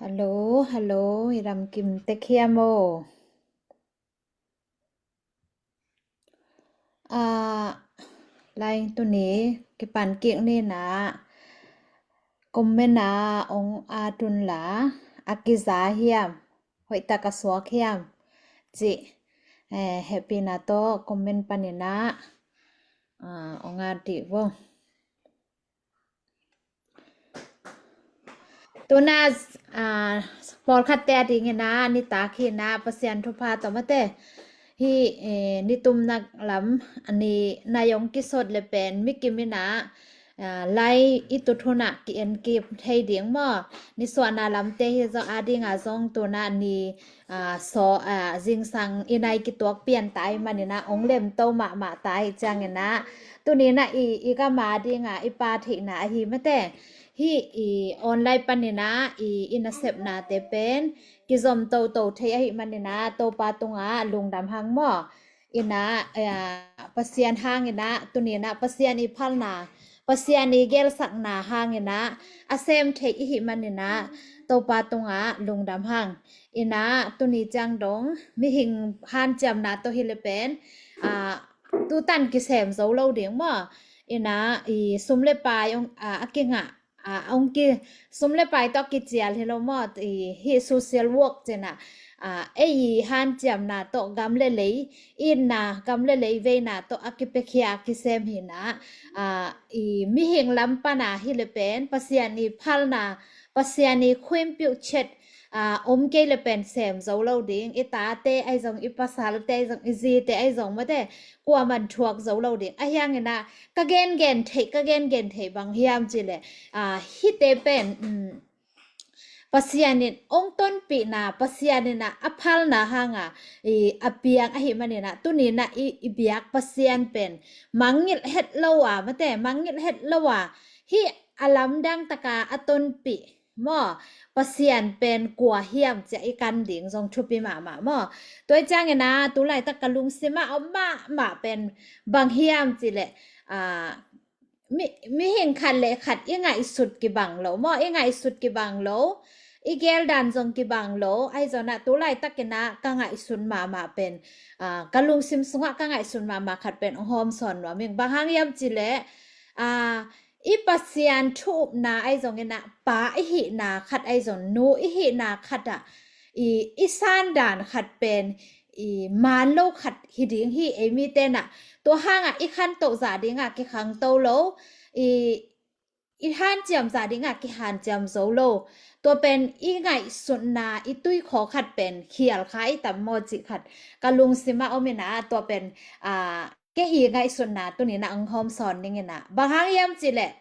ฮัลโหลฮัลโหลอิรำกิมเตเคียโมอ่าไลน์ตัวนี้กิปันเกียงนี่นะกมเมนาองอาตุนหลาอากิซาเฮียมหอยตากระสวกเฮียมจิแฮปปี้นาโตคอมเมนต์ปันนี่นะองอาติวงตัวน่าปอลคัดแต่ดิงนะนิตาขีนะเปอร์เซ็นต์ทุพาต่อมาเตฮีนิตุมนักลำอันนี้นายองกิสดเลเป็นมิกิมินะไลอิตุทุนะกิเอ็นกิไทยเดียงมอนิส่วนนาลำเตฮิจอาดิงอาซองตัวนานีโซจิงสังอินายกิตัวเปลี่ยนตายมันนี่นะองเล็มโตมาตายจังเงนะตัวนี้นะอีก็มาดิงอีปาถินะฮีไม่แต่ฮีออนไลน์ปันนี่นะอินาเซปนาเตเป็นกิจอมโตเทียหิมันนี่นะโตปาตุงลุงดำหังหม้ออินะปัสยานหางอินะตัวนี้นะปัสยานีพัลนาปัสยานีเกลสักนาหางอินะอาเซมเทหิมันนี่นะโตปาตุงลุงดำหังอินะตัวนี้จังดงมิหิงฮันจำนาตัวฮิเลเป็นตูตันกิเซมโซโลเดียงหม้ออินะสุมเลปายอากิงองค์สมเลไปตอกิจยาลเฮโลมอดฮีโซเชียลวอร์กเจนะเอยีฮันจำนาโตกำเลเลยอินนากำเลเลยเวนาโตอากิเปคียกิเซมหินะมิหิงลัมปนาฮิเลเป็นปัสยานีพัลนาปัสยานีควิมปิวเชตอมเกลเป็นเซมโซโลดิงอิตาเตไอซงอิปัสาลเตไอซงอิซีเตไอซงมาเตกว่ามันทวกโซโลดิงไอยังไงนะกะเกนเทบางเฮียมจิเลฮิเตเป็นปัสยานินองต้นปีนาปัสยานินะอภัลนาหางอเปียงอหิมันนี่นะตุนีนะอีเบียกปัสยานเป็นมังงิดเฮ็ดละวะมาแต่มังงิดเฮ็ดละวะฮิอลัมดังตะกาอต้นปีหม้อปัสยานเป็นกัวเฮียมจะอีกันดิ่งทรงชุบปีหมาหม้อตัวจ้างไงนะตุไลตะกะลุงสิมาเอามาเป็นบางเฮียมจิเลอ่ามิมิเห็นขัดเลยขัดยังไงสุดกี่บังโหลหม้อยังไงสุดกี่บังโหลอีเกลดันจงกี่บังโหลไอจอนะตุไลตะกินะกังไงสุนมาเป็นกะลุงซิมสุงะกังไงสุนมาขัดเป็นโฮมสอนว่ามิงบางหางยามจิเลอ่าอีปัสยานทูบนาไอจงเนะป้าอิหินาขัดไอจงนูอิหินาขัดอีซานดานขัดเป็นมานโลขัดฮิดิงฮิเอมีเตนะตัวห้างอีขันโตซาดิงกิขังโตโลอีอีฮันเจียมซาดิงกิฮันเจียมโซโลตัวเป็นอีไงสุนนาอีตุยขอขัดเป็นเขียลไข่แต่โมจิขัดกะลุงซิมาโอเมนาตัวเป็นแกอีไงสุนนาตัวนี้นะอังคอมสอนนี่ไงนะบางครั้งยามจิแหละ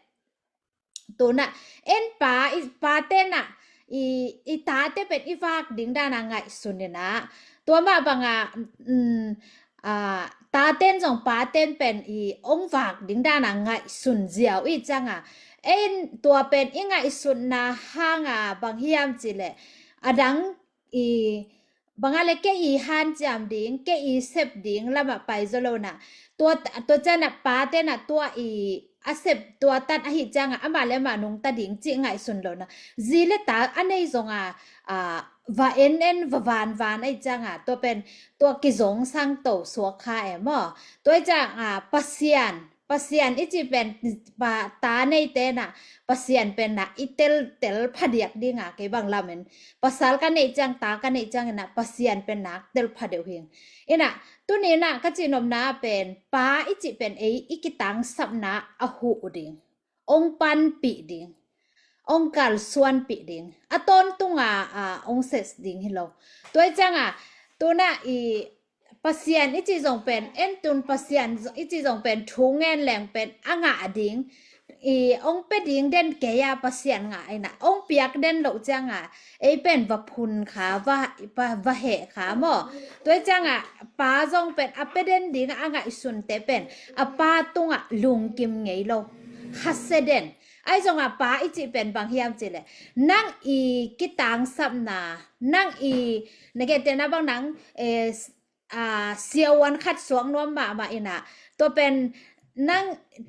ตัวน่ะเอ็นปาเต้นน่ะอีตาเต้เป็นอีฟากดิ้งดานาไงสุนเนี่ยนะตัวมาบางอืมอ่าตาเต้นสองปาเต้นเป็นองฝากดิ้งดานาไงสุนเจียวอีจังเอ็นตัวเป็นอีไงสุนนาห้างบางเฮียมจิแหละอดังอีบางอะไรแกอีฮันจามดิ้งแกอีเซฟดิ้งแล้วมาไปโซโลน่ะตัวเจ้าน่ะปาเต้นน่ะตัวอาเซบตัวตันอหิจังอามาเลมานุงตาดิ่งจิงไงสุนโลนะจีเลตาอันไหนจงวาเอ็นวานไอจังตัวเป็นตัวกิจงสังโตสัวคาหมอตัวจังปัสยานอีจีเป็นปาตาในเตนะปัสยานเป็นนะอีเตลพัดยักดิงเกบังลามันปัสสาวกันในจังตากันในจังนะปัสยานเป็นนักเตลพัดเดียวเฮงนะตัวนี้นะก็จีนมนาเป็นป้าอิจิเป็นอีกิตังสับนาอหูดิงองปันปีดิงองกัลส่วนปีดิงตอนตุงองเซสดิงฮิโลตัวจังตัวน่ะปัสยานอิจิจงเป็นเอ็นตุนปัสยานอิจิจงเป็นทุงเงินแหลงเป็นดิงองเป็ดดิงเด่นแกยาปัสยานไอ้น่ะองเปียกเด่นโลจังเป็นวัพุนขาว่าเหขาหมอตัวจังป้าจงเป็นเป็ดเด่นดิงสุนเตเป็นป้าตุงลุงกิมไงโลฮัสเซเดนไอ้จงป้าอิจิเป็นบางเฮียมจิเลยนั่งกิตังสับนานั่งนกเตนะบางนังเสียววันคัดสวงนวมมาอินะตัวเป็น นั่ง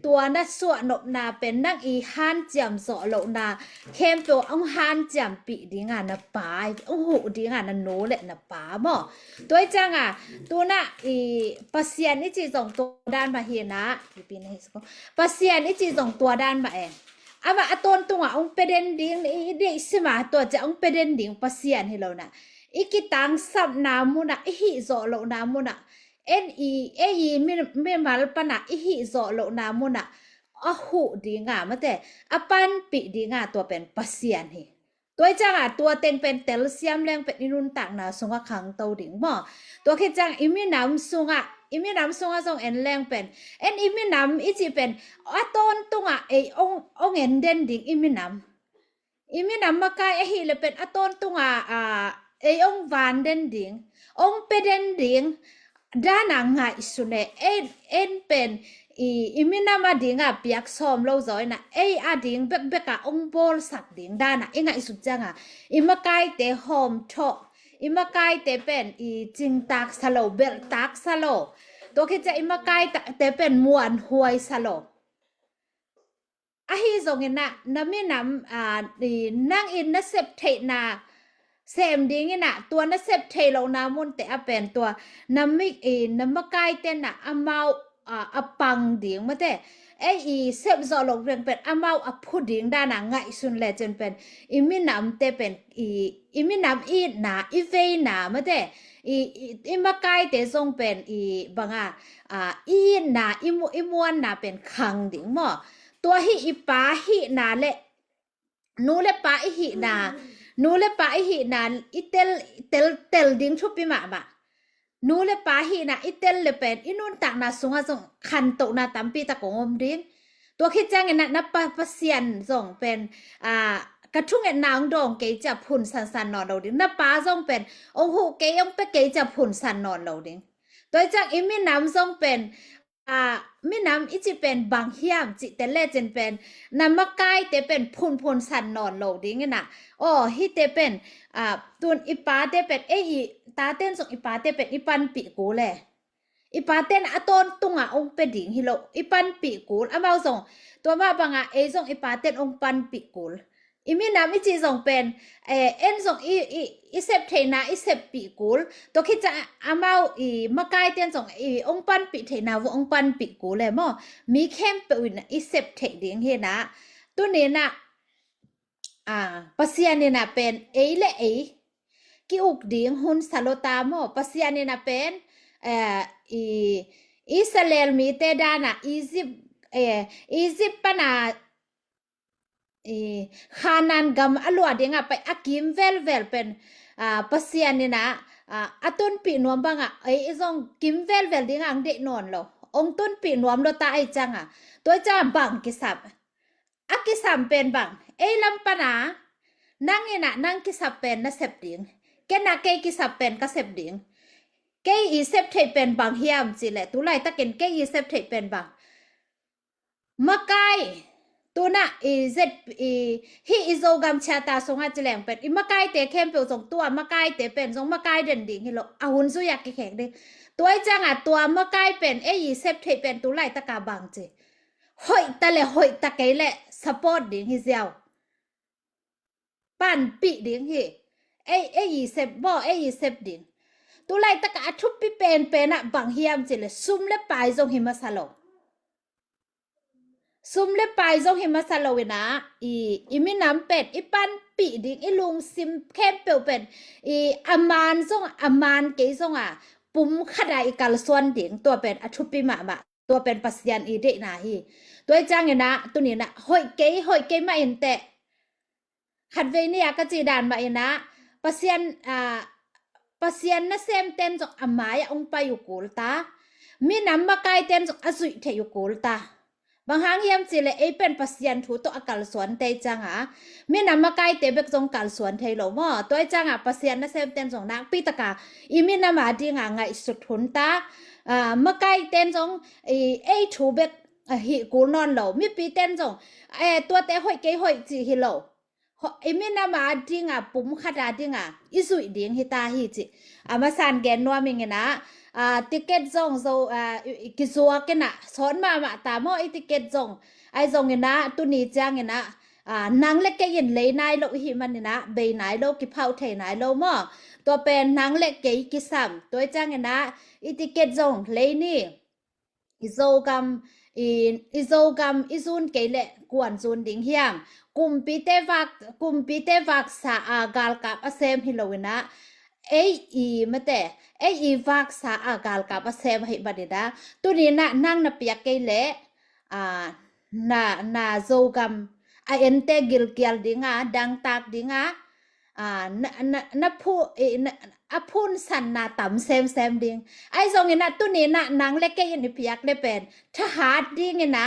ตัวนัดสวดนบนาเป็นนั่งอีฮันจำสอโลนาเข้มตัวองฮันจำปีดีงานนะป้าโอ้โหดีงานนะโนแหละนะป้าบ่ตัวจังตัวน่ะอีปัสยานี่จีส่งตัวด้านมาเฮียนะปีนี้สิปัสยานี่จีส่งตัวด้านมาเองama aton tunga ong pedending ni de sima to ja ong pedending pasian hi lo na ikitang sap na mu na hi zo lo na mu na en e mi mal pana hi zo lo na mu na a hu dinga mate apan pi dinga to pen pasian hiตัวจังตัวเต็งเป็นเตลเซียมแรงเป็นนุนต่างนาสงะขังเตาดิ่งบ่ตัวแค่จังอิมีน้ำสงะอิมีน้ำสงะสงเอ็นแรงเป็นเอ็นอิมีน้ำอีจีเป็นอต้นตุงไอองเอ็นเด่นดิ่งอิมีน้ำมาไกไอฮิเลเป็นอต้นตุงไอองวานเด่นดิ่งองเป็นเด่นดิ่งด้านงไงสุเนเอ็นเป็นอีมินามาดิ่งเปียกซ้อมเราจอยนะดิ่งเบกองบอลสักดิ่งด้านอิงสุดจังอิมาไกเตะหอมโชอิมาไกเตะเป็นจิงตักสโลเบลตักสโลตัวคิดจะอิมาไกเตะเป็นมวนหวยสโลฮิซงเงินน้ำมีน้ำนั่งอินนัเซปเทนาเซมดิ้งน่ะตัวนัเซปเทเราน้ำมุนแต่เป็นตัวน้ำมิน้ำมะไก่เต้นน่ะอามาปังดิ้งมาแต่เซปจอลงเรียงเป็นอามาพูดดิ้งด้านง่ายสุดเลยจนเป็นมีน้ำแต่เป็นมีน้ำน่ะเวน่ะมาแต่มะไก่แต่ทรงเป็นบางน่ะมวนน่ะเป็นคังดิ้งมั้งตัวฮิปาฮินาเลนูเลปาฮินานูเลปาฮินาอิเตลดิ้งชุบปีมานูเลปาฮินาอิเตลเลเป็นอินุนตักนาสุงส่งขันโตนาตัมปีตะกงอมดิ้งตัวคิดจังเงินนับปะเซียนส่งเป็นกระชุ่งเงินนางดองเกยจับผุนสันนอนเราดิ้งนับปาส่งเป็นองหูเกยองเปเกยจับผุนสันนอนเราดิ้งตัวจังอิมิน้ำส่งเป็นมีน้ำอีจีเป็นบางเฮียมจิแต่เล่จนเป็นน้ำมะไก่แต่เป็นพูนสันนอนโหลดิ้งน่ะอ๋อฮิแต่เป็นตัวอีปาแต่เป็นตาเต้นส่งอีปาแต่เป็นอีปันปีกูเลยอีปาเต้นต้นตุงองเป็นดิ่งฮิโลอีปันปีกูมาส่งตัวมาบางส่งอีปาเต้นองปันปีกูมีน้ำอีจีส่งเป็นส่งอีเซปเทนาอีเซปปีกูตัวคิดจะมามาไกเตียนส่งองปันปีเทนาวองปันปีกูเลยมั้งมีเข้มเป็นอีเซปเทดิ้งเฮนะตัวนี้นะปัสยานี่นะเป็นเลกิอุกดิ้งหุนสโลตามอปัสยานี่นะเป็นอิสราเอลมีเตดานะอียิปต์ปนาKhanan gam alwa dinga pa akim vel pen pasian ni na aton pi nuam banga izong kim vel dinga ang de non lo ong ton pi nuam lo ta ai changa toy cha bang kisap akisam pen bang lam pana nang ina nang kisap pen na sep ding kena ke kisap pen ka sep ding ke I sep thei pen bang hiam chile tu lai ta ken ke I sep thei pen bang makaiตัวน่ะฮิizogam chataสงอาจแหลงเป็นมาไกเตะเข้มเปียวสองตัวมาไกเตะเป็นสองมาไกเด่นดิ่งฮิโลอาหุ่นสุยากแข็งดิตัวจังตัวมาไกเป็นเซฟเทเป็นตัวไหลตะกาบังเจหอยตะเลหอยตะไกเลสปอร์ตดิ่งฮิเซียวปั่นปีดิ่งฮิเซฟบ่เซฟดิ่งตัวไหลตะกาทุบปีเป็นอะบังเฮียมเจเลยซุ่มและปลายทรงหิมะสโลซุ่มเล็บไปจงเห็นมาซาโลวินะมีน้ำเป็ดปันปีดิงลุงซิมเข้มเปียวเป็นอามานจงอามานเกยจงปุ่มขดายกัลส่วนดิงตัวเป็นอชุปิมาตัวเป็นปัสยันเดนะฮีตัวจังเงนะตัวนี้นะหอยเกยมาเอ็นเตะขัดเวนี่ยก็จีดานมาเอ็นนะปัสยันนะเซมเต้นจงอามายองไปอยู่กูลตามีน้ำมาไกเต้นจงอสุยเทอยู่กูลตาบางครั้งยามสิเลยเป็นปัสยันถูตัวอากาศสวนเตจังมีน้ำมาไกเตเบกจงกาลสวนเทโลมอตัวจังปัสยันนั่นเซมเต้นจงนักปีตะกามีน้ำมาดีไงสุดทุนตามาไกเต้นจงถูเบกหิกูนอนโลมีปีเต้นจงตัวเตหอยเกยหอยจีฮิโล ไอเมนามาดิงอ่ะปุ่มขัดาดิงอ่ะอิสุยดิงฮิตาฮิจิมาสันแกนนัวมิงนะติเกตซองโซกิซัวกันนะสอนมาตามอไอติเกตซองไอซองนะตุนีจังนะนางเล็กแกยินเลยนายโลหิมันนะเบยนายโลกิเพาเทนายโลมอตัวเป็นนางเล็กแกกิซัมตัวจังนะอิติเกตซองเลยนี่อิโซกัมอิโซกัมอิซุนเกเลกวนซุนดิงเฮียงกุมปีเตวักสาอากาลกับอเซมฮิโลวินะเออีมะเตเออีวักสาอากาลกับอเซมฮิบัดดาตุนี้นะนั่งนับเปียกเกเลอ่านาโซกัมไอเอ็นเตกิลเกียลดิงาดังตากดิงานับพูอพูนสันนาต่ำเซมดิงไอซองเงินะตุนี้นะนางเล็กแกยันเปียกเลเป็นทหารดิงเงินะ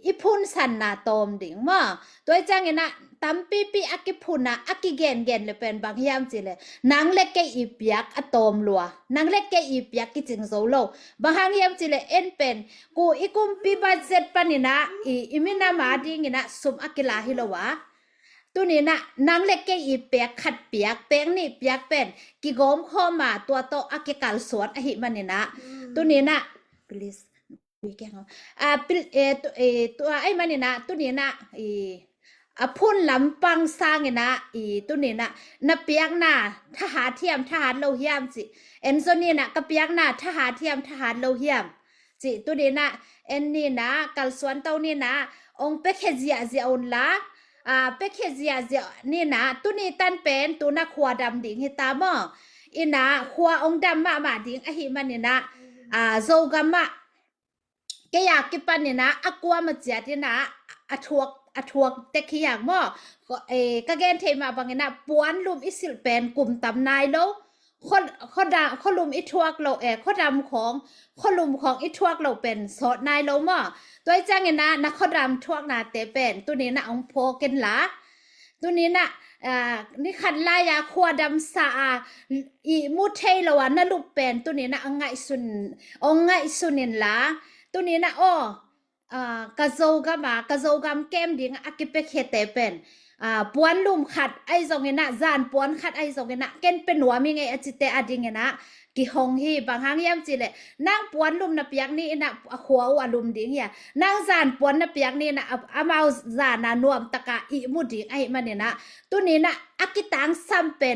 อีพูนสันนาตอมดิงมาตัวจังเงินะตั้มปีอากิพูนะอากิเกนเลเป็นบางยามจิเลนางเล็กแกอีเปียกอะตอมลัวนางเล็กแกอีเปียกกิจิงโซโลบางยามจิเลเอ็นเป็นกูอีกุมปีบัดเซตปานินะอีมินามาดิงเงินะสุมอากิลาฮิโลวะตัวนี้นะนางเล็กแกอีเปียกขัดเปียกเป้งนี่เปียกเป็นกิโกมข้อมาตัวโตอากิกัลสวนอหิมันนี่นะตัวนี้นะ please วีแกงปิลตัวไอ้มันนี่นะตัวนี้นะพุ่นลำปังสร้างนะตัวนี้นะนับเปียกนะทหารเทียมทหารโลหิมสิเอ็นโซนี่นะกับเปียกนะทหารเทียมทหารโลหิมสิตัวนี้นะเอ็นนี่นะกัลสวนตัวนี้นะองเป็กเฮเจียอุนละเป็กเฮเจียนี่นะตัวนี้ตันเป็นตัวนักขัวดำดิ่งฮิตามออินะขัวองดำมาดิ่งอหิมันนี่นะโซกัมมะแกอยากกินปันเนี่ยนะอากวมาเจียดเนี่ยนะอทวกเต็กขี้อยากมั่ก็เกณฑ์เทมาบางนะปวนลุมอิสิลเป็นกลุ่มตำนายโลคนลุมอิทวกเราคนดำของคนลุมของอิทวกเราเป็นสดนายโลมั่ตัวจ้างเนี่ยนะนักคนดำทวกนาเตเป็นตัวนี้นะองโพกันละตัวนี้นะนี่ขันลายาขวดำสาอีมุเทลวานะลูกเป็นตัวนี้นะองไงสุนินละตัวนี้นะกะโจกามเกมดิ่งอากิเปเคเตเป็นปวนลุมขัดไอซงเงนะจานปวนขัดไอซงเงนะเกนเป็นหัวมีไงอจิเตอดิงเงนะกิฮงฮีบางครั้งยามจิเลนางปวนลุมนะเปียกนี่นะหัวอลุมดิ่งเฮียนางจานปวนนะเปียกนี่นะอามาจานนะนวมตะกะอีมุดิ่งไอมันเนี่ยนะตัวนี้นะอากิตังซ้ำเป็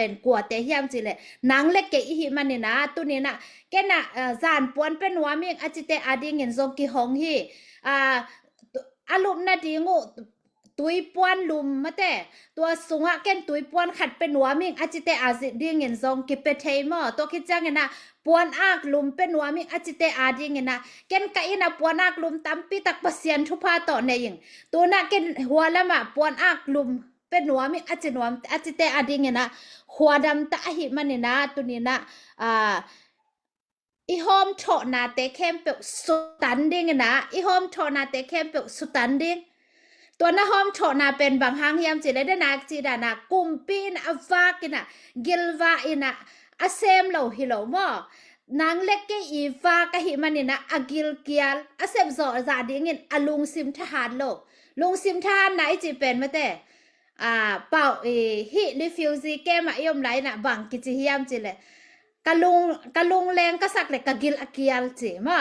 นกลัวแต่ยามจิเลนางเล็กเกอีมันเนี่ยนะตัวนี้นะแกนะจานปวนเป็นหัวมีอจิเตอดิงเงินซงกิฮงฮีอารมณ์นาดีงูตุยปวนลุมมาแต่ตัวสุงะเกนตุยปวนขัดเป็นหัวมิงอาจิเตอาจิดีเงินซองกิเปเทมอตัวคิดจังเงินนะปวนอากลุมเป็นหัวมิงอาจิเตอาดีเงินนะเกนกะอินะปวนอากลุมตั้มปีตักเปเซียนทุพาต่อในยิงตัวน่ะเกนหัวละมาปวนอากลุมเป็นหัวมิงอาจิเตอาดีเงินนะหัวดำตะหิมันนี่นะตัวนี้นะอีโฮมโถนาเตเข้มเปกสุตันดิ้งนะอีโฮมโถนาเตเข้มเปกสุตันดิ้งตัวน่ะโฮมโถนาเป็นบางหางเฮียมจีได้นาจีดานะกุมปีนอวากินะกิลวาอินะอาเซมโลฮิโลมอนางเล็กเกอีวากะหิมันนี่นะอากิลเกียลอาเซมโซซาดิ้งอลุงซิมทหารโลลุงซิมทหารไหนจีเป็นมาแต่เป่าฮิลิฟิวซีเกมายมไหลนะบางกิจิเฮียมจีเลยกะลุงแรงกะสักเลยกะกิลอากิลจีมา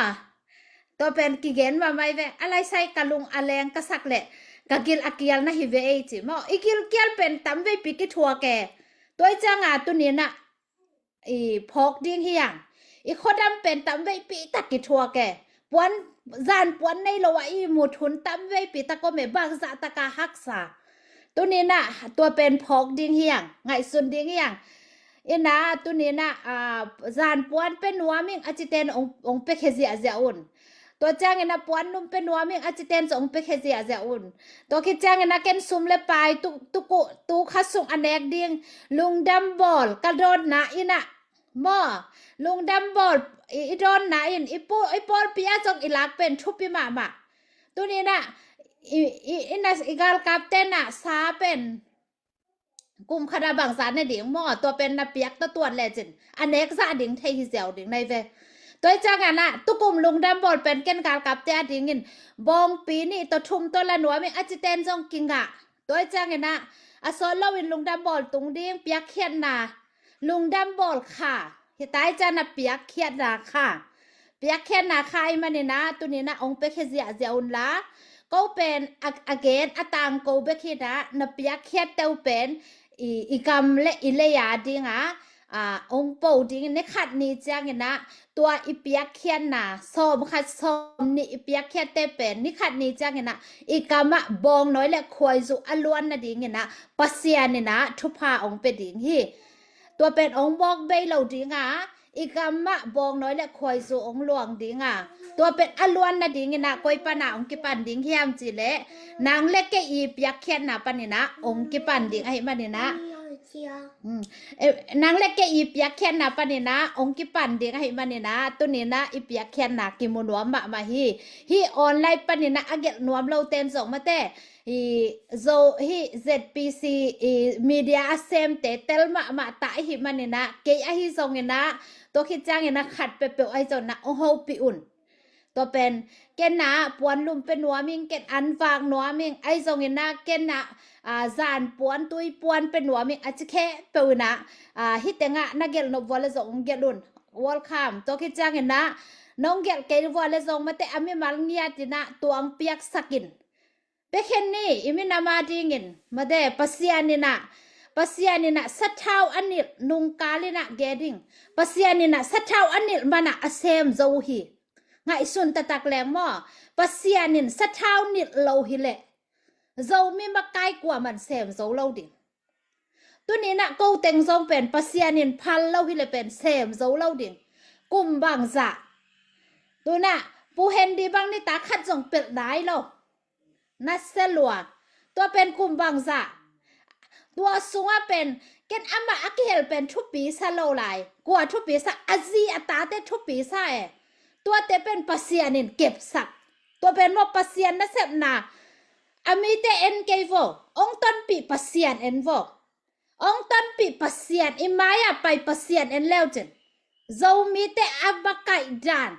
ตัวเป็นกิเกนมาไม่เวอะไรใส่กะลุงอาแรงกะสักเลยกะกิลอากิลนะฮิเวเอจีมาอีกิลเกียลเป็นตั้มเวปิกิทัวแกตัวจ้างตัวนี้นะพอกดิ้งเฮียงอีโคดำเป็นตั้มเวปิตักกิทัวแกปวนจานปวนในโลวะอีหมุดทุนตั้มเวปิตะก็ไม่บางสะตะกาฮักษาตัวนี้นะตัวเป็นพอกดิ้งเฮียงไงสุนดิ้งเฮียงนะตัวนี้นะจานปวนเป็นหัวมิงอาจิเตนองเป็กเฮเซียเซอุนตัวจ้างนะปวนนุ่มเป็นหัวมิงอาจิเตนองเป็กเฮเซียเซอุนตัวคิดจ้างนะเกนซุมเลไปตุขัดส่งอันแดกดิ่งลุงดัมบอลกระโดดนะอินะมอลุงดัมบอลอีโดนนะอินอีปอลปิอาจงอีลักเป็นทุบปิมาตัวนี้นะอินัสอีกาลกับเตนนะซาเป็นกุมคณะบางสารในดิ่งหม้อตัวเป็นนาเปียกตัวแลจินอันเน็กซาดิ่งไทยฮิเซลดิ่งในเวตัวจ้างนะตุกุมลุงดำบอลเป็นเกณฑ์การกับเตียดิ่งเงินบองปีนี่ตัวทุ่มตัวละหนัวมีอาจิเตนจงกิงกะ ตัวจังนะอสอนเราวินลุงดำบอลตุงดิ้งเปียกเขียนนาลุงดำบอลค่ะที่ตายจันนะเปียกเขียนนาค่ะเปียกเขียนนาค่ะไอ้มันเนี่ยนะตัวนี้นะองเปกเฮียเจียอุนละก็เป็นเกนอตังก็เบกนะนะเปียกเขียนเต้าเป็นอีกำเละอีเลยาดิ้งองค์ปู่ดิ้งในขัดนี้จังนะตัวอีเปียกเขียนนาสมขัดสมนี่อีเปียกเขียนเต้เป็นนี่ขัดนี้จังนะอีกำมะบองน้อยและควายจุอล้วนนะดิ้งนะปัสยานี่นะทุพาองค์เป็นดิ้งฮีตัวเป็นองค์บอกใบเหล่าดิ้งอีกำมะบองน้อยและควายจุองค์หลวงดิ้งตัวเป็นอล้วนนะดิ้งนะกอยปนาองค์กิปันดิ้งเฮียมจีเละนางเล็กแกอีเปียกเขียนนาปนนี่นะองค์กิปันดิ้งไอ้มันนี่นะนางเล็กแกอีเปียกแค่นาปานนะองค์กิปันเด็กให้มันเนี่ยนะตัวนี้นะอีเปียกแค่นากิโมโนมาฮีออนไลน์ปานนี่นะอเกตนวมเราเต็นส่งมาแต่โซฮี ZPC มีเดียเซมเตเตลมาตายฮิมันเนี่ยนะเกยฮีส่งเนี่ยนะตัวคิดจ้างเนี่ยนะขัดเปเปไอจนนะโอ้โหปีอุ่นตัวเป็นเกณฑ์นะปวนลุมเป็นนัวมิงเกณฑ์อันฝากนัวมิงไอส่งเนี่ยนะเกณฑ์นะจานปวนตุยปวนเป็นนัวมิงอาจจะแค่เปวนะฮิตงะนักเกลนบวอลส่งเกลุนวอลคัมตัวคิดจ้างเนี่ยนะน้องเกลเกลวอลส่งมาแต่อเมมัลเงียตินะตัวอังเปียกสกินเป็นแค่นี้อิมินามาดิงินมาเดปัสยานินะปัสยานินะสัทธาวอันนี้นุงกาลินะเกดิงปัสยานินะสัทธาวอันนี้มันอะเซมโจฮีไงสุนตะตักแรงมั่วปัสยานินสัทธาวนิดโลหิเลโจมีมาไกลกว่ามันเซมโจโลดิตัวนี้นะกูเต็งทรงเป็นปัสยานินพันโลหิเลเป็นเซมโจโลดิกุมบังซะตัวน่ะปูเห็นดีบังนี่ตาขัดส่งเป็ดได้โลนัสเซลัวตัวเป็นกุมบังซะตัวสูงเป็นเกณฑ์อามาอักเฮลเป็นทุปีซาโลไลกว่าทุปีซาอาซีอัตาเตทุปีซาตัวเตเป็นปัสยานินเก็บสักตัวเป็นว่าปัสยานนัสนาอามีเตเอ็นเกโวองตันปีปัสยานเอ็นโวองตันปีปัสยานอิมายาไปปัสยานเอ็นเลวเจนโจมีเตอับบกไกดาน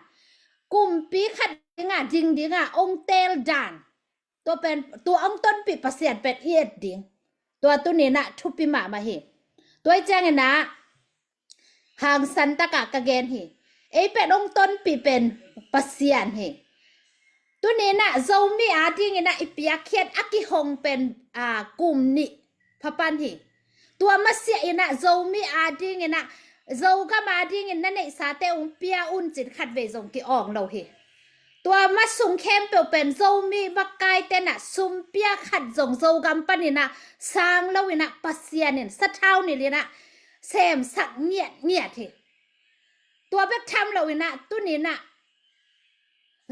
กุมปีขัดดิงองเตลดานตัวเป็นตัวองต้นปีปัสยานเป็นเอียดดิงตัวนี้นะทุปีมาเหตัวแจ้งนะหางสันตะกะกะเกนเหเป็นองต้นปีเป็นปัสยานเหตัวนี้นะโจมีอาทิงนะอิปยาเขียนอักิฮงเป็นกุมนิพปันเหตัวมัสยานะโจมีอาทิงนะโจก็มาทิงนั่นเองสาเตองเปียอุนจิตขัดเวจงกิอองเราเหตัวมัสุงเข้มเป็นโจมีบักไกเตนะซุมเปียขัดจงโจกัมปันนี่นะสร้างเราเวนะปัสยานินสัทเท่านี่เลยนะเซมสักเงียดเหตัวเบ็กทำเราเวนะตัวนี้นะ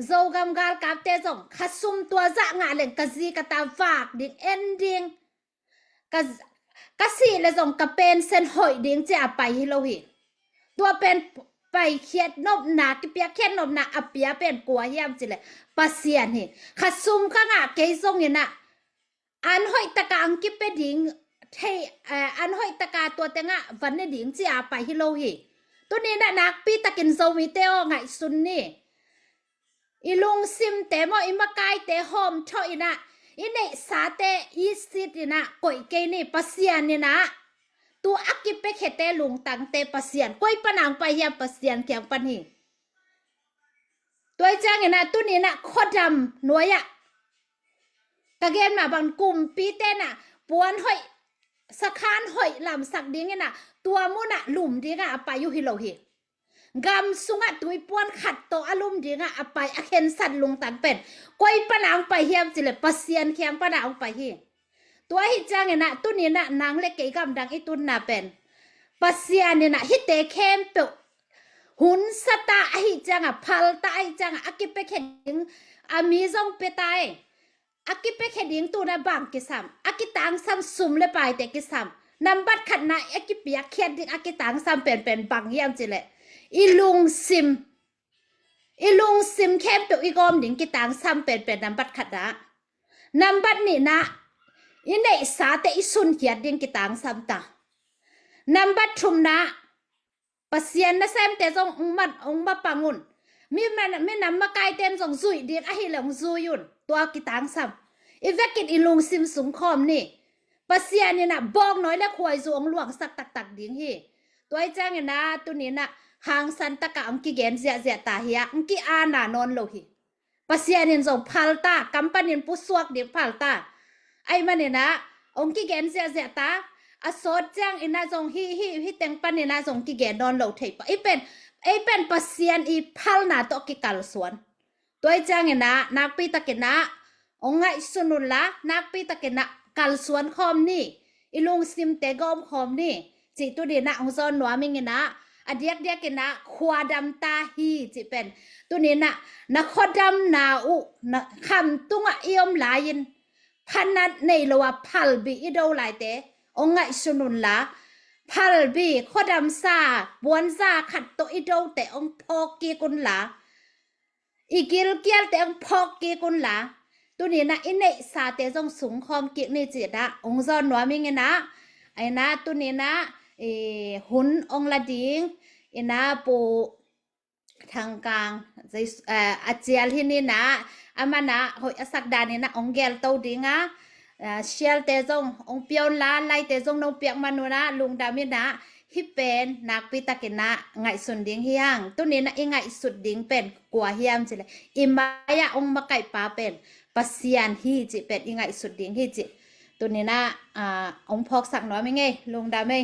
โจกัมกาลกับเตจงขัดซุมตัวจะงาเล่นกะซีกะตาฝากดิ่งเอ็นดิ่งกะซีเลยจงกะเป็นเซนหอยดิ่งจะไปให้เราเห็นตัวเป็นไปเขียดนบหนากิเปียเขียดนบหนาอเปียเป็นกัวเฮียมจิเลยปัสยานเหขัดซุมข้างเกยจงเนี่ยนะอันหอยตะกางกิเปดิ่งเทอันหอยตะกาตัวเตงะวันนี้ดิ่งจะไปให้เราเห็นตัวนี้นะนักปีตะกินโซวิเตอไงซุนนี่อีลุงซิมเตมออิมากายเตหอมชออินะอิเนสาเตอีสิตินะก่อยเกนี่ปัสยานนี่นะตัวอักกิเปเขเตลุงตังเตปัสยานก่อยปนังไปยาปัสยานเขียงปันหิตัวจ้างนะตัวนี้นะขอดำหน่วยะกะเกนมาบางกลุ่มปีเตนะปวนหอยสักคานหอยลำสักดิ้งนะตัวมุนะหลุมดิ้งอะไปอยู่ฮิโลฮีกำสุงะตุยปวนขัดโตอารมณ์ดีงะอไปอเห็นสัตว์ลงตันเป็นก้อยปนางไปเฮียมจิเลปัสเซียนเคียงปนางไปเฮียตัวฮิจังนะตุนี้นะนางเล็กเกี่ยกำดังไอตุนนาเป็นปัสเซียนนะฮิเตเข้มเปหุ่นสตาฮิจังพัลตาฮิจังอากิเปเขดิงอามีซงเปตายอากิเปเขดิงตัวนะบังกิสามอากิตังซัมซุมเลไปเตกิสามนำบัดขัดนะอากิเปียเขียนดิงอากิตังซัมเป็นบังเฮียมจิเลอีลุงซิมเข้มตัวอีกอมดิ่งกิตังซ้ำเป็นนำบัดขัดนะนำบัดนี่นะอินเนสาเตอิสุนเขียดดิ่งกิตังซ้ำตานำบัดชุมนะปัสยานนะแซมเตจงองมาปังุนมีมันไม่นำมาไกลเต็นจงซุยดิ่งอะฮิหลงซุยุนตัวกิตังซ้ำ อีเวกิดอีลุงซิมสุงคอมนี่ปะเสียนี่นะบอกน้อยและควายสูงหลวงสักตักดิงฮีตัวไอ้จ้างนะตัวนี้นะหางสันตะกะอังกิเกนเสียตาเฮียอังกิอานานอนโลหิปะเสียนี่ส่งพัลตากัมปานินปุสวกเดียพัลตาไอ้มันนี่นะองกิเกนเสียตาอสดจ้างอินาส่งฮิเต็งปันนี่นะส่งกิเกนนอนโลเทปไอ้เป็นปะเสียนอีพัลนาตอกิกัลสวนตัวไอ้จ้างนะนักปีตะกินะองไงสุนุนละนักปีตะกินะกัลสวนคอมนี่อีลุงซิมเตกอมคอมนี่จิตุดีนะองซอนหนัวมิงนะอเดียกนะขวาดำตาฮีจิเป็นตัวนี้นะขอดำนาอุนะคำตุงะเอียมหลายินพันนัดในละว่าพัลบีอีโดหลายเตองไงสุนุนละพัลบีขอดำซาบวนซาขัดตัวอีโดแต่องพอกีกุนละอีกิลเกียลแต่องพอกีกุนละตัวนี้นะอินเนซาเตจงสูงคอมกิกนี่จินะองซอนหนัวมิงนะไอ้นะตัวนี้นะหุนองละดิงอินะปูทางกลางอาเจียลที่นี่นะอามานะหอยสักดานี่นะองเกลโตดิงะเชียลเตจงองเปียวลาไลเตจงนงเปียกมานุนะลุงดามินะฮิเป็นนักปิตะกินะไงสุดดิงเฮียงตัวนี้นะไงสุดดิงเป็นกัวเฮียมจิเลยอิมายะองมาไก่ปาเป็นปัสเซียนฮีจิเป็นไงสุดดิงฮีจิตัวนี้นะองพอกสักน้อยไม่ไงลุงดาไม่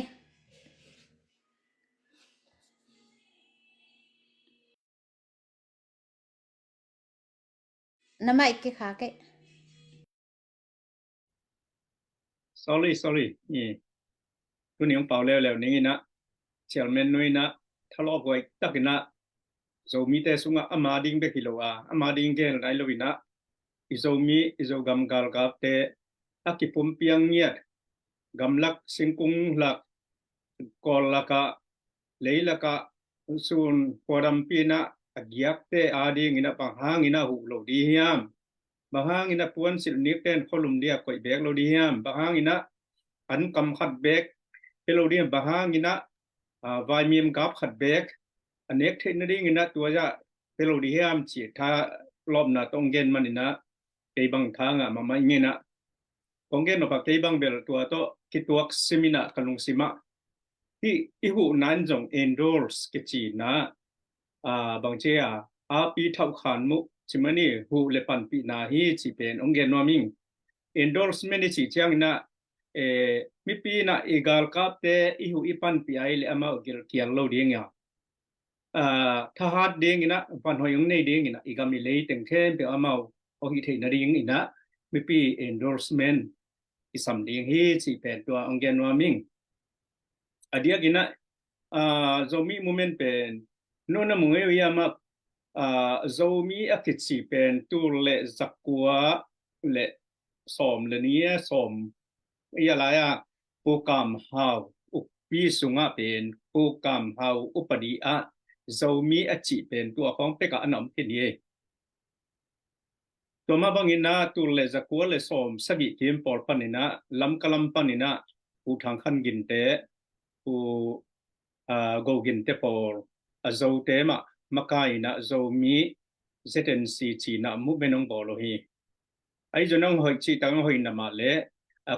น้ำไม่กี่ขาเกะ sorry นี่ตัวนี้เป่าแล้วนี่นะเชลเมนนุยนะทะเลาะกวยตักนะโซมีแต่สุงะอามาดิงเบกิโลอามาดิงเกลไนโลวินะอิโซมีอิโซกัมกาลกาเตอากิปุมเปียงเงียดกัมลักสิงกุงลักกอลลักะเลลักะซุนปอดัมปีนะอกิยักเตอาดิงอินะปังหางอินะหูโลดีฮิยามbahang ina puan sil nikten kolum dia koi bek lo diam bahang ina an kam khat bek pelo dia bahang ina vai miem gap khat bek anek the ring ina tua ja pelo diam chi tha lom na tong gen man ina ke bang thanga mama ngena tong gen no pa ke bang bel tua to kituak semina kalung sima hi ihu nan jong endorse ke chi na bang che a pi thau khan mu chimani hu le pan pi na hi chi pen ongen no ming endorsement chi chang na mi pi na egal kap te i hu i pan pi ai le ama gel kiang lo ding ya tha hat ding ina pan hoyong nei ding ina igami le teng khem pe ama o hi the na ding ina mi pi endorsement i sam ding hi chi pen to ongen no ming adia gina zomi moment pen no na mu nge ya ma zomi akichi pen tu le zakwa le som le nia som ya la ya pokam hau upi sunga pen pokam hau upadi a zomi achi pen tu khong pe ka anam ke ni to ma bangina tu le zakwa le som sagi kim por panina lam kalam panina u thang khan gin te u go gin te por azo te ma makai na zomi ZNC chi na mu benong bolo hi ai jonong hoi chi tang hoi na ma le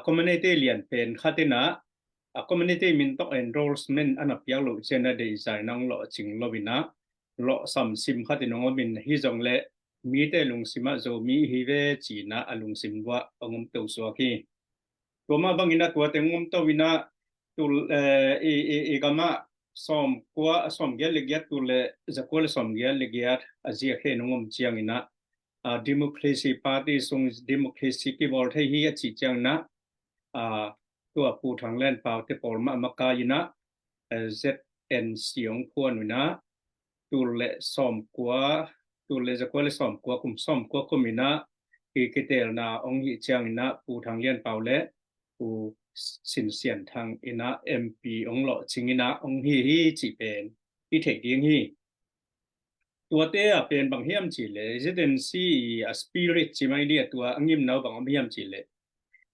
community lian pen khatina community min to endorsement ana piak lo chena design nang lo ching lo bina lo sam sim khatinong min hi jong le mi te lung sima zomi hi ve chi na alung sim wa ongom to so ki to ma bangina to tengom to bina tu e gama som kwa som gel legiat tu le zakol som gel legiat azia khe nongom chiang ina democracy party song democracy ki bol thai hi chi chang na tu pu thang len paw te por ma maka ina ZNC ong phon na tu le som kwa tu le zakol som kwa kum som kwa kumina ki ketel na ong hi chiang ina pu thang len paw le puสินเสียนทางอินะ MP องหล่อชิงอินะองฮีจีเป็นที่เทกเดียงฮีตัวเต้เป็นบางเฮียมจีเลย residency spirit จิไม่เดียตัวอังยิมเนาบางเฮียมจีเลย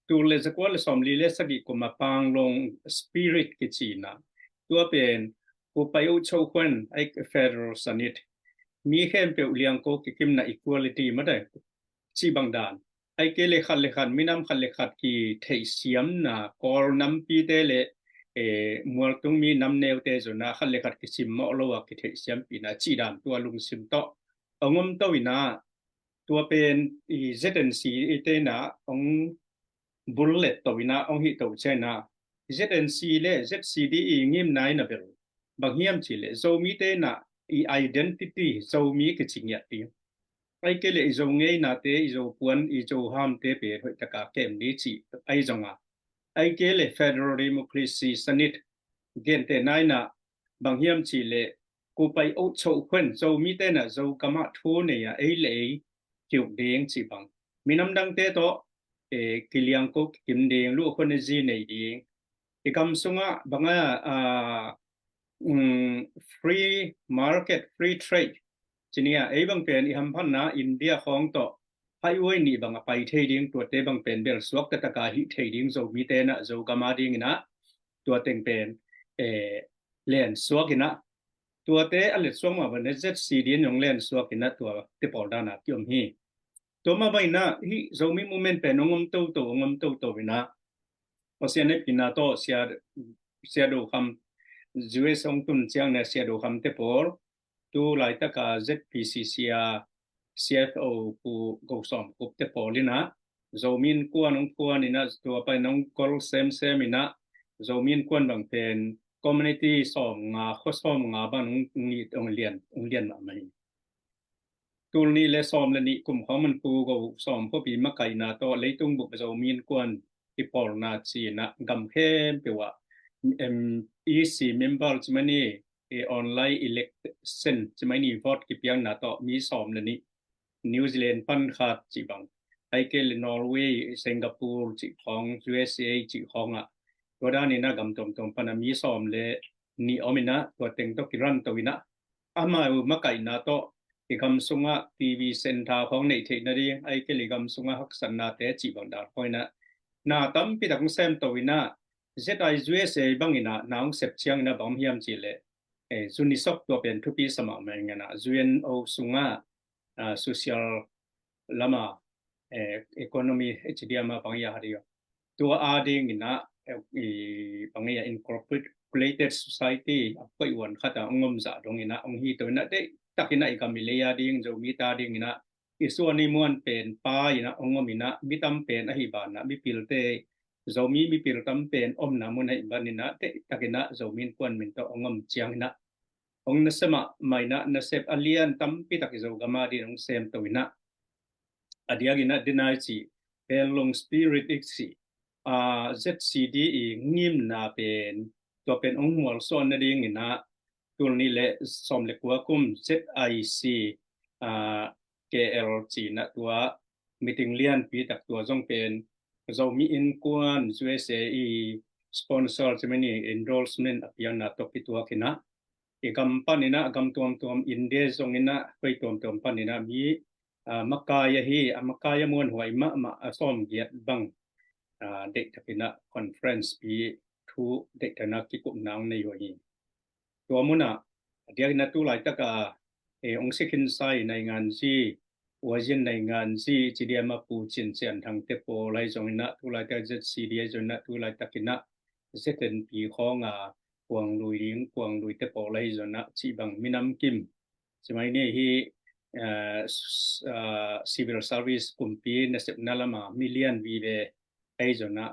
ตัวเลสกว่าสมลีเลสกิกุมาปังลง spirit กิจีนะตัวเป็นผู้ไปอุชควันไอ้ federal senate มีแค่เปลี่ยนโกกิมนะ equality มาได้จีบางด่าน ai ke le khat minam khat le khat ki thei siam na kor nam pi te le mual tung mi nam neu te zona khat le khat ki sim mo lo wa ki thei siam pi na chi dam tua lung sim to angom to wina ตัวเป็นZNC เตนะองบุลเลตตัวนะองหิตตัวเชนะ ZNC และ ZCDE งิมนายนะเบลบางเฮียมจิเลโซมีเตนะidentity โซมีกจิงยะติไอ้เกเลโซเงยนะเตโซปวนโซหามเตเปหอยตะกาเกมนี้จิไอ้จงอ่ะไอ้เกเล Federal Democracy สนิทเกนเตนายนะบางเฮียมจิเลกูไปโอโชควนโซมีเตนะโซกะมะทูเนี่ยไอ้เลkiu ding chi bang minam dang te to kiliang ko kim ding lu khon ji nei ding ikam sunga banga free market free trade chinia ei bang pen i ham phan na india khong to highway ni banga pai thei ding to te bang pen bel swak ta ka hi thei ding zo mi te na zo kama ding na to teng pen len swak ina ตัวเตอลิสวงมาบัน ZCD ยองเล่นสวกินะตัวเตปอลดานะติอมฮีตัวมาบัยนะฮิโซมีโมเมนต์เป็นงมโตงมโตวินะอเซียนปินาโตเสียดูคำ US องตุนเจียงเนี่ยเสียดูคำเตปอลตัวหลายตะกา ZPCC CFO ผู้กสอมกุบเตปอลลินะโซมินกวนองกวนนี่นะตัวไปน้องกอลเซมมินะโซมินกวนบางเป็นcommunity สองงาข้อสองงาบ้านนี่องเรียนมาไหมตูนี้และสอมและนี่กลุ่มของมันปูก็สอมพอปีมาไก่นาโตเลยตุงบุกจะมีนกวนที่ปอลนาจีนะกำเข้มเปว่าEC member จะไม่นี่ออนไลน์ election จะไม่นี่ vote กี่เพียงนาโตมีสอมและนี่นิวซีแลนด์ปันขาดจีบังไอเกลนอร์เวย์สิงคโปร์จีของ USA จีของอ่ะตัวด้านนี้นะกำตรงปนมีสอมเลยนี่อมินะตัวเต็งตกิรันตัววินะอามามาไก่นาโตที่คำสุงะทีวีเซ็นทาของในเทคโนโลยีไอ้เกลิคำสุงะฮักษณนาเตจีบังดาคอยนะนาตั้มปิดของเซมตัววินะเจ็ดไอจูเอสบังอินะน้องเสพเชียงนะบอมเฮียมจีเลซุนิสกตัวเป็นทุปีสมัครมาอย่างนะจูเอ็นโอสุงะsocial ลามาeconomy เอชดีอามาบางอย่างเดียวตัวอาดิงนะบางอย่าง incorporated society ก็อีวันขัดงมจ่าตรงนี้นะองฮีตัวนั้นได้ตักนะอีกมีเลียดิ่งจะมีตาดิ่งนะอีส่วนนี้มันเป็นป้ายนะองมีนะมีตั้มเป็นอหิบานนะมีพิลเตจะมีพิลตั้มเป็นอมนะมันในบ้านนี้นะได้ตักนะจะมีควนมันตัวองเจียงนะองนัสมาไม่นะนัสเซปอเลียนตั้มพิตักจะกามาดีองเซมตัวนะอดียกินะดินายจีเป็นลงสปิริตอีกสิZCDE งิมนาเป็นตัวเป็นองค์หัวส่วนนั่นเองนะตัวนี้แหละสมเล็กว่ากุม ZIC KLG นะตัวมีติงเลียนปีตักตัวจงเป็นเรามีอินกวน USAสปอนเซอร์จะไม่นี่ endorsement อภิญาตกตัวกินะอีกคำปันนี่นะคำตัวอินเดียจงนี่นะไปตัวปันนี่นะมีมักกายฮีมักกายมวนหัวมาส่อมเกียรติบังเด็กจะเป็นคอนเฟรนซ์ปีทูเด็กจะนักกิกุนางในอยู่นี้ตัวมุนะเดี๋ยวนัดตัวหลายตะกาองค์สิขินไซในงานซีวัวจินในงานซีจีเดียมาปูจินเสียนทางเตปโอไลจงนะตัวหลายตะเจ็ดซีเดียจงนะตัวหลายตะกินะเสด็จปีของกวางลุยลิงกวางลุยเตปโอไลจงนะจีบังมินำกิมสมัยนี้ที่civil service กลุ่มปีในสิบนาลมามิลเลียนวีเวไอจนะ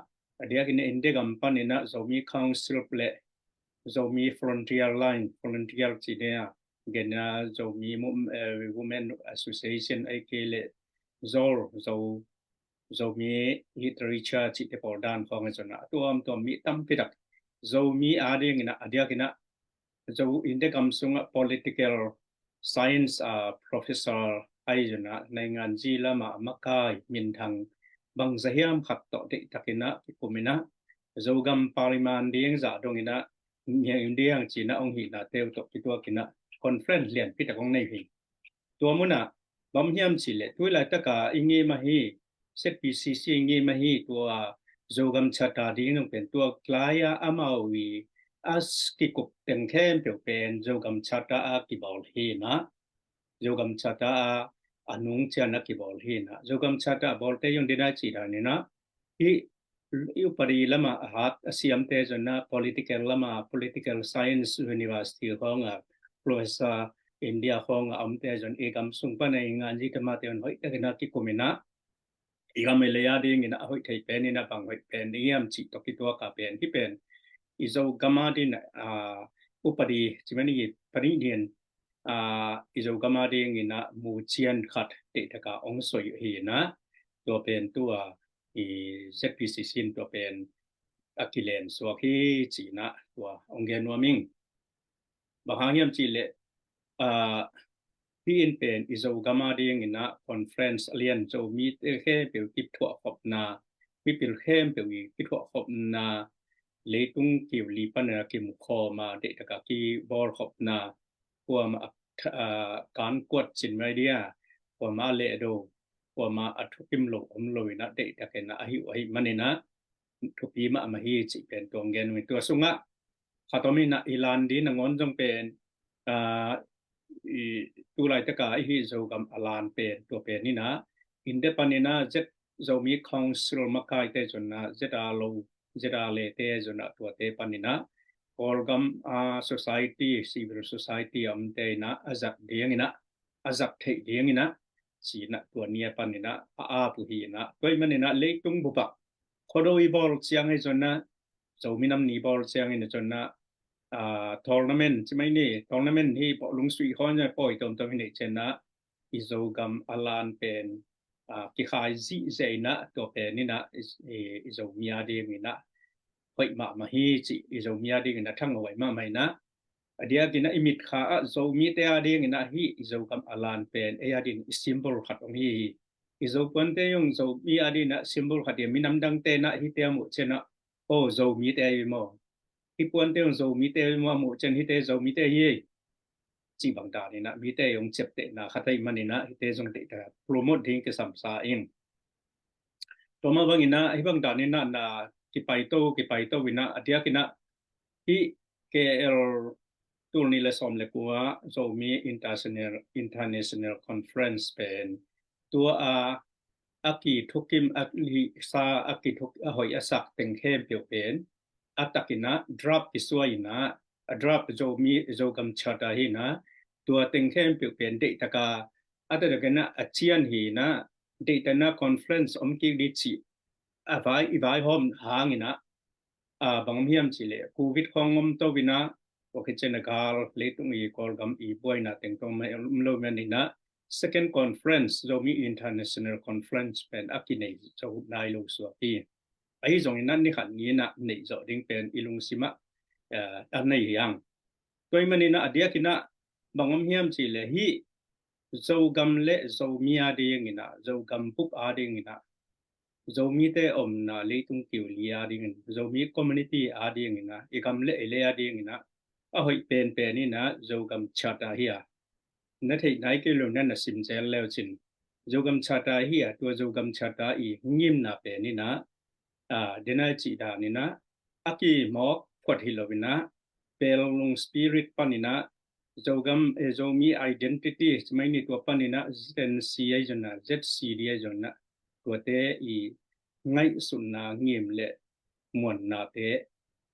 เดียกินอินเดียกัมปันนะจะมี council เปล่าจะมี frontier line frontier จีเนียเกณฑ์จะมี women association ไอเกลจะมี literature จีเตปอดานของจนะตัวมีตั้มพิดักจะมีอะไรเงี้ยเดียกินะจะอินเดียกัมสุง political science professor ไอจนะในงานจีละมามักกายมินทังบางสหยามขัดต่อเด็กตะกินะที่ผมนะจะกำปริมาณเดียงจ่าตรงนี้นะอย่างเดียงจีน่าองหินะเตียวตกที่ตัวกินะคอนเฟรนซ์เรียนพิจารณาในพิตัวมุนะบางยามสิเลตัวหลายตะกาอิงเงมาฮีเซตพีซีซีอิงเงมาฮีตัวจะกำชัดตาดิ้งต้องเป็นตัวคล้ายอามาวีอัสกิกุกเต็งเข้มเปลี่ยนเป็นจะกำชัดตากิบอลฮีนะจะกำชัดตา anung chana ki bol hina jogam chata bolte yung dina chida ni na I upari lama hat asiam te jona political science university honga professor India honga amte jon ekam sungpa na nganji kamate on hoi takina ki komina igameleya ding ina hoi thai pen ina bang hoi pen niam chi to ki to ka pen ki pen izo gamadin upari chimani parindian izo gamading ina mu chian khat te taka ong soi hi na to pen tua I ZPC sin to pen akilen so ki chi na tua ongen waming bahangyam chi le pi in pen izo gamading ina conference alien so mi te khe pe ki thwa khop na mi pil khem pe wi ki thwa khop na leitung ki li pan ki mu kho ma de taka ki bor khop na kwa ma kan kwat chin mai dia kwa ma le do kwa ma athukim lo loi na de taka na ahi ahi manina thupi ma ma hi chi pen tong gen wi to sunga khatomi na ilan di na ngon jong pen tu lai taka hi zo gam alan pen to pen ni na inde panina jet zo mi council makai te jonna zeta le te jonna to te panina orgam society civil society amte na azak diangina azak the diangina sina to nia panina a pu hi na koi manina leitung bupa khodoi bol chiang he jonna zo minam ni bol chiang in jonna tournament chimai ni tournament hi po lung sui khon ja poi tom tom ni chena izogam alan pen ki khai zi zeina to pen ni na izo mia de ni na hoi ma hi chi izo mia de na thang wai ma mai na adia kina imit kha zo mi te a de ni na hi izogam alan pen e adin symbol khat ong hi izo pon te yong zo mi adin na symbol khat ye minam dang te na hi te mu chena o zo mi te mo ipuan te zo mi te mo mu chen hi te zo mi te hi chi bang da ni na mi te yong chep te na khatai manina hi te jong te ta promote ding ke sam sa in to ma bang ina hi bang da ni na ki pai to wina atia kina hi KL tul ni le som le kwa zo mi international conference pen tua aki thukim akli sa aki thuk hoi asak teng khem pe pen atakina drop isuaina drop zo gam chata hi na tua teng khem pe pen de taka atadagana achian hi na de tana conference omki di chi avai hom hangina bangmiam chile covid khongom to wina okechena gal leitung I kol gam I boina teng tong mai lo manina second conference zo mi international conference pen akine zo nai lo so pi ai zong nan ni khan ni na nei zo ding pen ilung sima nei yang toi manina adia kina bangom hiam chi le hi zo gam le zo mia de ngina zo gam pup a de ngina zo mi te om na leitung kiu lia ding zo mi community a de ngina e gam le ele a de ngina a hoi pen ni na zo gam chata hiya na thei nai ke lo nan na sim zel leo chin zo gam chata hiya to zo gam chata I ngim na pe ni na dena chi da ni na aki mok phot hi lovina pelung spirit panina zogam ezomi identity mai ni to panina zc jona zc dia jona to te I ngai sunna ngim le mon na te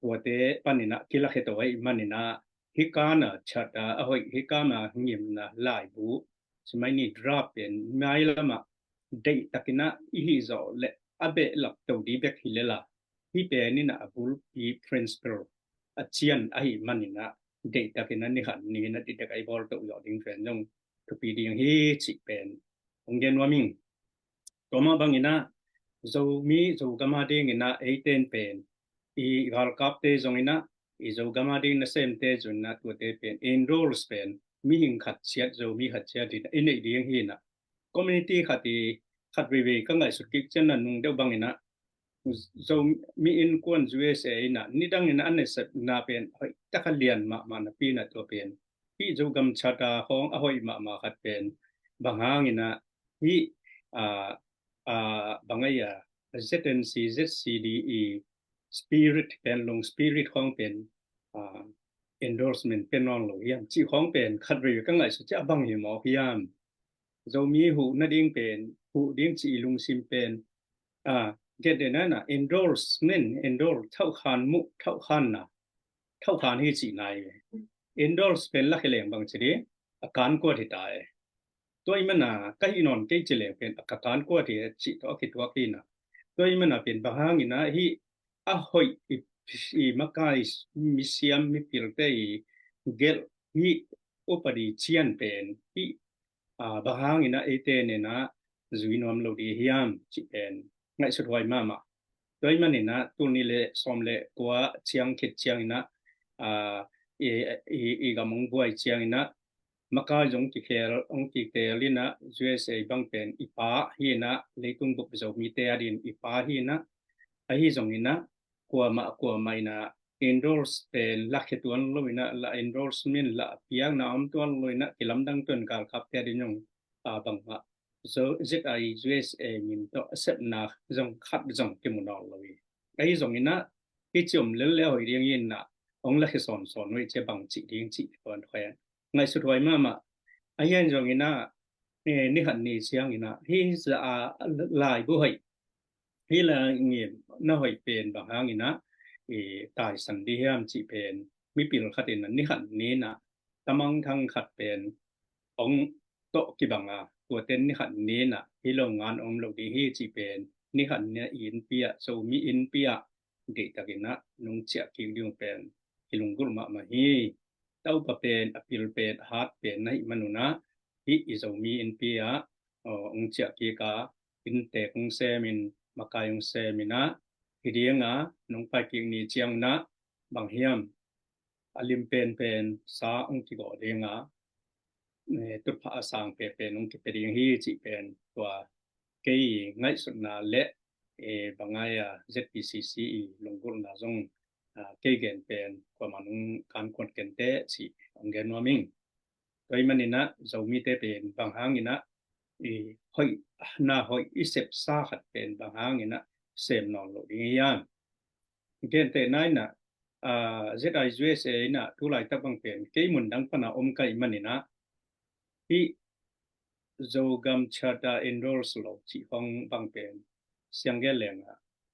to te panina kila kheto ai manina hikana chata ahoi hikama ngim na lai bu mai ni drop in mai lama dei takina hi zo le abe lak to di bek hilela hi pe ni na abul I principle achian ai manina data kina ni khan ni na ti kai bol to yo ding fen jong to pi ding hi chi pen onggen waming toma bangina zo mi zo gama ding ina 18 pen I gal kap te jong ina I zo gama ding na sem te jun na to te pen enroll pen mi hing khat chiat zo mi khat chiat di in ding hi na community khati khat we ka ngai su ki chen na nung de bangina zo mi in kon USA na nidang ina anesat na pen hoi takalian ma na pi na to pen hi zo gam chata hong ahoi ma khat pen banghang ina hi bangaya ZNC ZCDE spirit pen long spirit hong pen endorsement pen on lo yam chi hong pen khat ri ka ngai su cha bang hi mo hiam zo mi hu na ding pen hu ding chi lung sim pen get de na endorsement endorse เท่าคานมุเท่าคันนะเท่าคานที่สินาย endorse เป็นลักเลงบางสิอาการกว่าที่ตายตัวมันน่ะก็อีนอนเกจิเลงเป็นอาการกว่าที่สิตัวคิดว่ากินน่ะตัวมันน่ะเป็นบางอย่างนะที่หอยอีมักกายมิเซียมมิปิลเตอีเกลที่อุปดิเชียนเป็นที่บางอย่างนะเตเนี่ยนะจุยนอมโลดีฮิยามจิเป็นไงสุดท้ายมาตัวมันนี่นะตัวนี้เลยสมเลยกว่าเชียงคิดเชียงนะกำมงบวยเชียงนะมักกะจงที่เคองที่เตลินะ USA บังเป็นอีปาฮีนะเลยตุงบุกจมีเตอดินอีปาฮีนะไอ้จงนี่นะกว่าไม่นะ endorse เป็นลักตัวลอยนะละ endorsement ละเพียงนะอมตัวลอยนะกิลำดังต้นการขับเตดินยงบังว่า so ZI USA มินโตเสพนะจงขัดจงกิมุนอลอยไอ้จงนี่นะที่จมเลี้ยวๆเรียงยินนะองลักษณ์สอนไว้จะบังจิเรียงจิก่อนแขวนไงสุดท้ายมาอายันจงนี่นะนี่หันนี่เสียงนี่นะที่จะลายบ่ให้ที่ละเงียบน่าให้เป็นบางอย่างนี่นะตายสันดียามจิเป็นมีปีละคัดนั้นนี่หันนี้นะตะมังทั้งขัดเป็นองโตกิบังตัวเต้นนี่หันนี้นะที่โรงงานองโลดีฮีจิเป็นนี่หันเนี่ยอินเปียโซมีอินเปียเดตะกินะนงเจียกิดิงเป็นกิลุงกุลมาฮีเต้าปะเป็นอปิลเป็นฮาร์ดเป็นในมนุนะที่อิโซมีอินเปียองเจียกิกาอินเตคงเซมินมากายงเซมินะฮิเดียงนงไปกิงนี่เจียงนะบางเฮียมอลิมเป็นสาองกิโกเดียงตุภาสังเป็นองกิเปดิงฮีจิเป็นตัวเกยง่ายสุดนะและบางไงZPCC ลงกุลนะจงเกยเกนเป็นกว่ามันการคนเกนเตสิองเกนว่ามิงตัวมันนี่นะจะมีเตเป็นบางหางนี่นะหอยน่าหอยอิเสปซาขัดเป็นบางหางนี่นะเสมนอนโลดียามเกนเตนายนะZI USA นะทุไลตะบังเป็นเกยมุนดังปนะอมไกมันนี่นะที่Zogam Chata endorse lo chi hong bang pen siang ge leng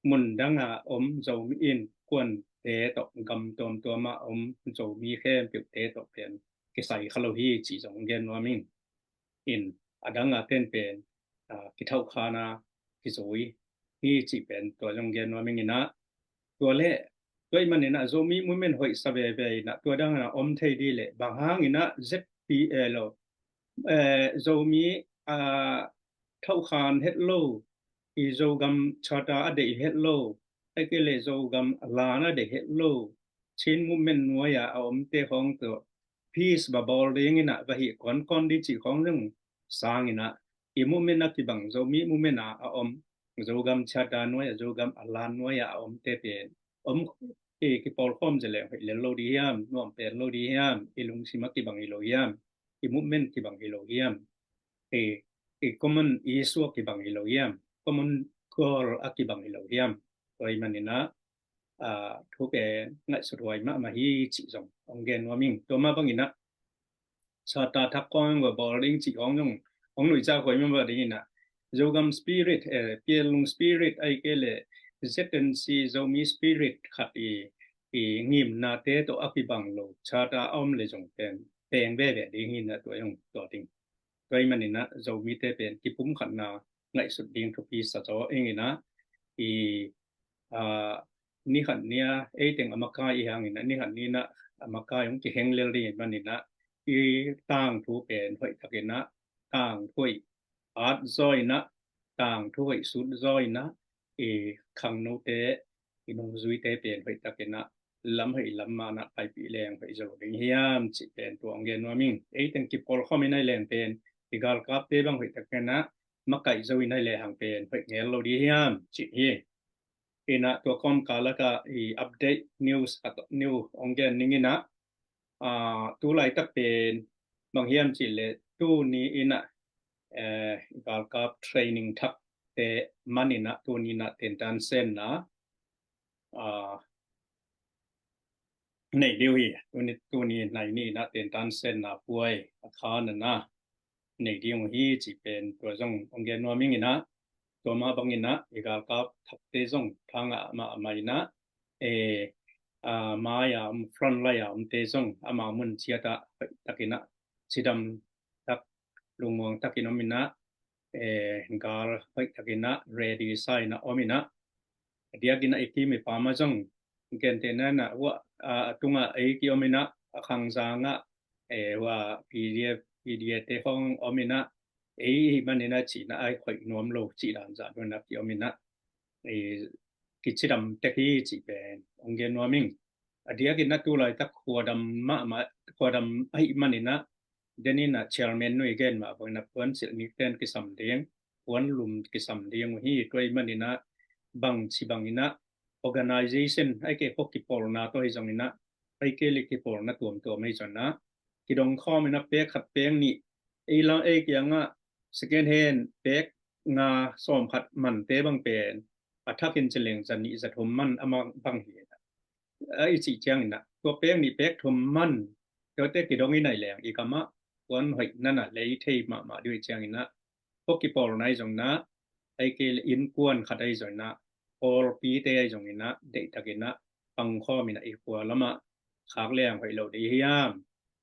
mun dang om zo mi in kwan te to gam tom to ma om zo mi khem pi te to pen ke sai khalo hi chi jong gen wa min in adang ten pen ki thau khana ki zoi hi chi pen to jong gen wa min na to le toi man na zo mi movement hoi sa be be na to dang om thei di le bang hang ina ZPL zo miเท่าคานเฮ็ดโลอีโซกัมชาตาอเดเฮ็ดโลไอ้เกเลโซกัมลานะเดเฮ็ดโลชินมุเมนนัวยาอมเตของตัวพีซบาบอลเรงนะบะหิก่อนดิจิของเรื่องสร้างนะอีมุเมนนะที่บังโซมีมุเมนะอมโซกัมชาตานวยโซกัมลานวยาอมเตเป็นอมกิปอลคอมจะแล้วเลโลดียามนอมเป็นโลดียามอีลุงสิมักที่บังอีโลยามอีมุเมนที่บังอีโลยามcommon issue akibang iloyam common goal akibang iloyam toy manina thuke ngai sutwai ma hi chi jong ongen waming to ma bangina sata thakong wa boarding chi ong jong ong lui cha khoi ma ba ding na zogam spirit pielung spirit ai kele zettency zomi spirit khat ngim na te to akibang lo chata om le jong pen be be ding na to yong to tingตัวมันนี่นะเรามีแต่เป็นกิปุ่มขันนาไงสุดดิ่งทุกปีสัจจะเองนะนี่ขันเนี้ยแต่งอเมริกาอีหางนี่นะนี่ขันนี้นะอเมริกายังจะแห่งเรื่องนี้มันนี่นะต่างทุกเป็นห้อยตะเกนะต่างถ้วยอาร์ตซอยนะต่างถ้วยสุดซอยนะขังโนเตนงซุยเตเป็นห้อยตะเกนะลำให้ลำมานะไปปีแรงไปจะดิ่งเฮียมจิเป็นตัวองเกนว่ามิงแต่งกิปพอลข้อไม่ในแรงเป็นTigal kap te bang hoi takena makai zo inai le hang pen hoi ngel lo di hiam chi hi ina to kom kala ka update news at new ongen ningina tu lai tak pen bang hiam chi le tu ni ina gal kap training thak te manina tu ni na ten tan sen na nei liu hi tu ni nai ni na ten tan sen na puai akha na ในที่ของที่จิเป็นตัวจงองเกนวามิงนะตัวมาบังนะอีกากับทักเตจงทางมาไม่นะมายามฟรอนไลยามเตจงมามุนเชียตะตะกินะสิดำตักลุงมองตะกินมินะกาลไปตะกินะเรดีไซน์นะอมินะเดียกินะอีกที่มีปามาจงเกนเตนะนะว่าตุงไอกิอมินะขังจางว่า PDF เตของอมินะมันนะจีนะไอข่อยนวมโลจีดานจาดนะกิอมินะกิจดำเตคีจีเป็นองเกนวามิงอดียกินนะตุลายตักขวดำมาขวดำไอมันนะเดนินะเชลเมนนุยเกนมาเป็นเพิ่นสินิเตนกิสัมเดียงวันลุมกิสัมเดียงฮีตัวมันนะบังสิบังนะ organization ไอเกพกกิปอลนาตัวให้จังนะไอเกลิกิปอลนะตัวไม่จันนะกิดงข้อมันนะเปกขัดเปงนี่ลังเกียงอ่ะ second hand เปกงาซ่อมขัดมันเตบังเป็นอัฐกินเจเลงจันนี่จะทมมันอมังบังเหียสิจังนะตัวเปกนี่เปกทมมันตัวเตกิดงอีไหนแหลงอีกมะวันหอยนั่นน่ะเลยเทมาด้วยจังนะพกกิปอลนายจังนะไอเกลอินกวนขัดไอจังนะall ปีเตยจงนะเด็กตะกินะปังข้อมินะอีกว่าละมะขากแรงไปโลดียาม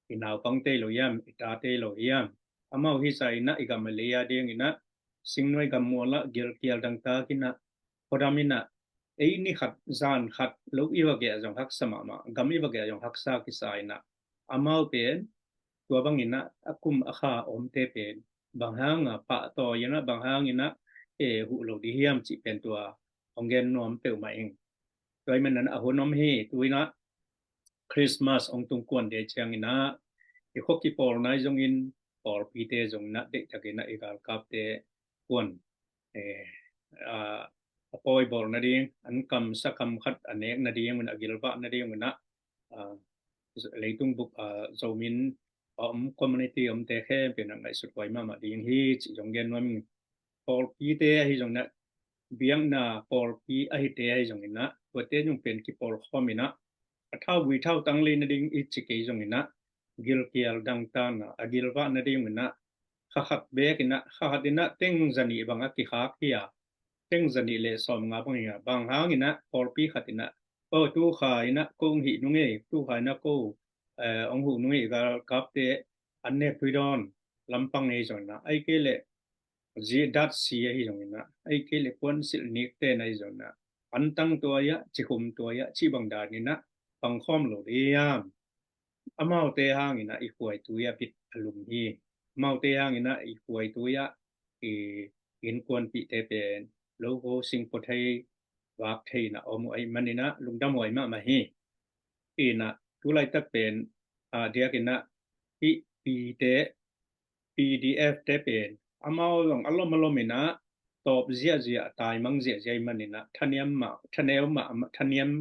อินาวปังเตโลยามอิตาเตโลยามอามาหิไซนะอีกามเลียเดียงนะสิงนวยกัมมัวละเกียลดังตากินะพอดามินะนี่ขัดจานขัดลูกอีวะเกะจงฮักสมามะกัมอีวะเกะจงฮักซากิไซนะอามาเป็นตัวบังอินะอากุมอาคาอมเตเป็นบางหางปะต่อยนะบางหางนะหุโลดียามจิเป็นตัวองเกนนอมเปลมาเองโดยมันนั้นอโหนอมเฮตุยนะคริสต์มาสองตุงกวนเดจังอินะอีขกิปอลนายจงอินปอลปีเตจงนะเด็กตะกินะอีกาลกับเตกวนปอยบอลนะดิอันคำสักคำขัดอันเอกนะดิมันอกิลบะนะดิมันนะเลยตุงบุกโซมินคอมมูนิตี้เตแค่เป็นอะไรสุดไวมากดิงฮีจงเกนวันปอลปีเตฮีจงนะbiang na por pi a hi te ai jong ina ko te jong pen ki por khomina athau wi thau tang le na ding I chike jong ina gil kial dang ta na agil wa na ding ina kha khat be kina kha hatina teng zani banga ki kha kia teng zani le som nga bang ya bang hang ina por pi khatina o tu kha ina kong hi nu nge tu kha na ko ong hu nu nge ga kap te anne pidon lampang ne jong na ai ke le J.C hi jong na ai ke le pon sil nik te nai jong na antang to ya chikhum to ya chi bang da ni na pang khom lo de yam amau te hang ina I khoi tu ya pit alum hi mau te hang ina I khoi tu ya in kon pi te pen lo ho sing po thai wak thai na om ai manina lungdam oi ma hi ina tu lai ta pen dia kina pi te PDF te pen amao long alom alomina top zia tai mang zia manina thaniam ma thaniam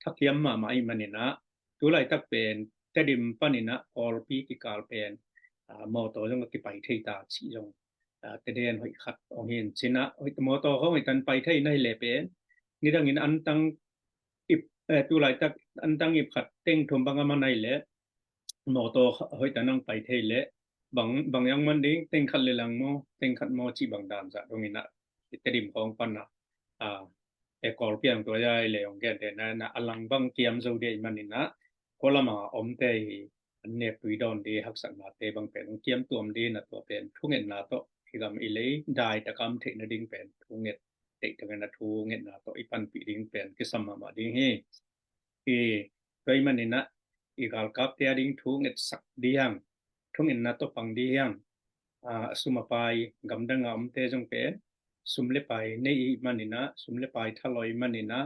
thakiam ma mai manina tulai tak pen tedim panina all pi ki kal pen mo to jong ki pai thei ta chi jong te den hoi khat ong hin china hoi mo to ho hoi tan pai thei nai le pen ni dang in an tang ip tulai tak an tang ip khat teng thom bang ma nai le mo to hoi tanang pai thei le bang yang man ding teng khat le lang mo teng khat mo chi bang dan za dong ina tedim kong pan na kol piang to yai le ong gen de na alang bang kiam zo de man ina kolama om te anne pui don de hak san na te bang pen kiam tuam de na to pen thungen na to higam ile dai ta kam the na ding pen thunget te ta na thunget na to ipan pi ding pen ki samma ma ding he toi man ina igal kap te ding thunget sak diang thungen na to pang diang sumapai gamdang am te jong pen sumle pai nei manina sumle pai thaloi manina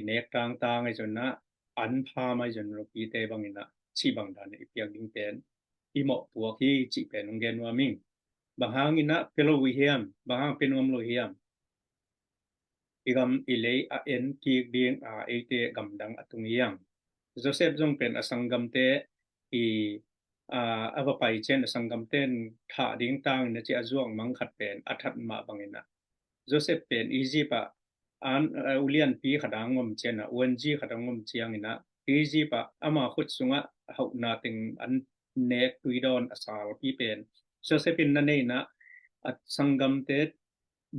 nek tang tang ai jonna an pha mai jon ro pi te bangina chi bang dan ipiak ding pen imo puwa ki chi pen ngen wa ming bahangina pelo wi hiam bahang penom lo hiam igam ile a en ki ding a te gamdang atung yang Joseph jong pen asangam te ava pai chen asangam ten tha ding tang na chi azuang mang khat pen athat ma bangina Joseph pen easy pa an ulian pi khadangom chena ung khadangom chiang ina easy pa ama khut sunga hau na ting an nek tuidon asal pi pen Josephine na ni na at sanggam te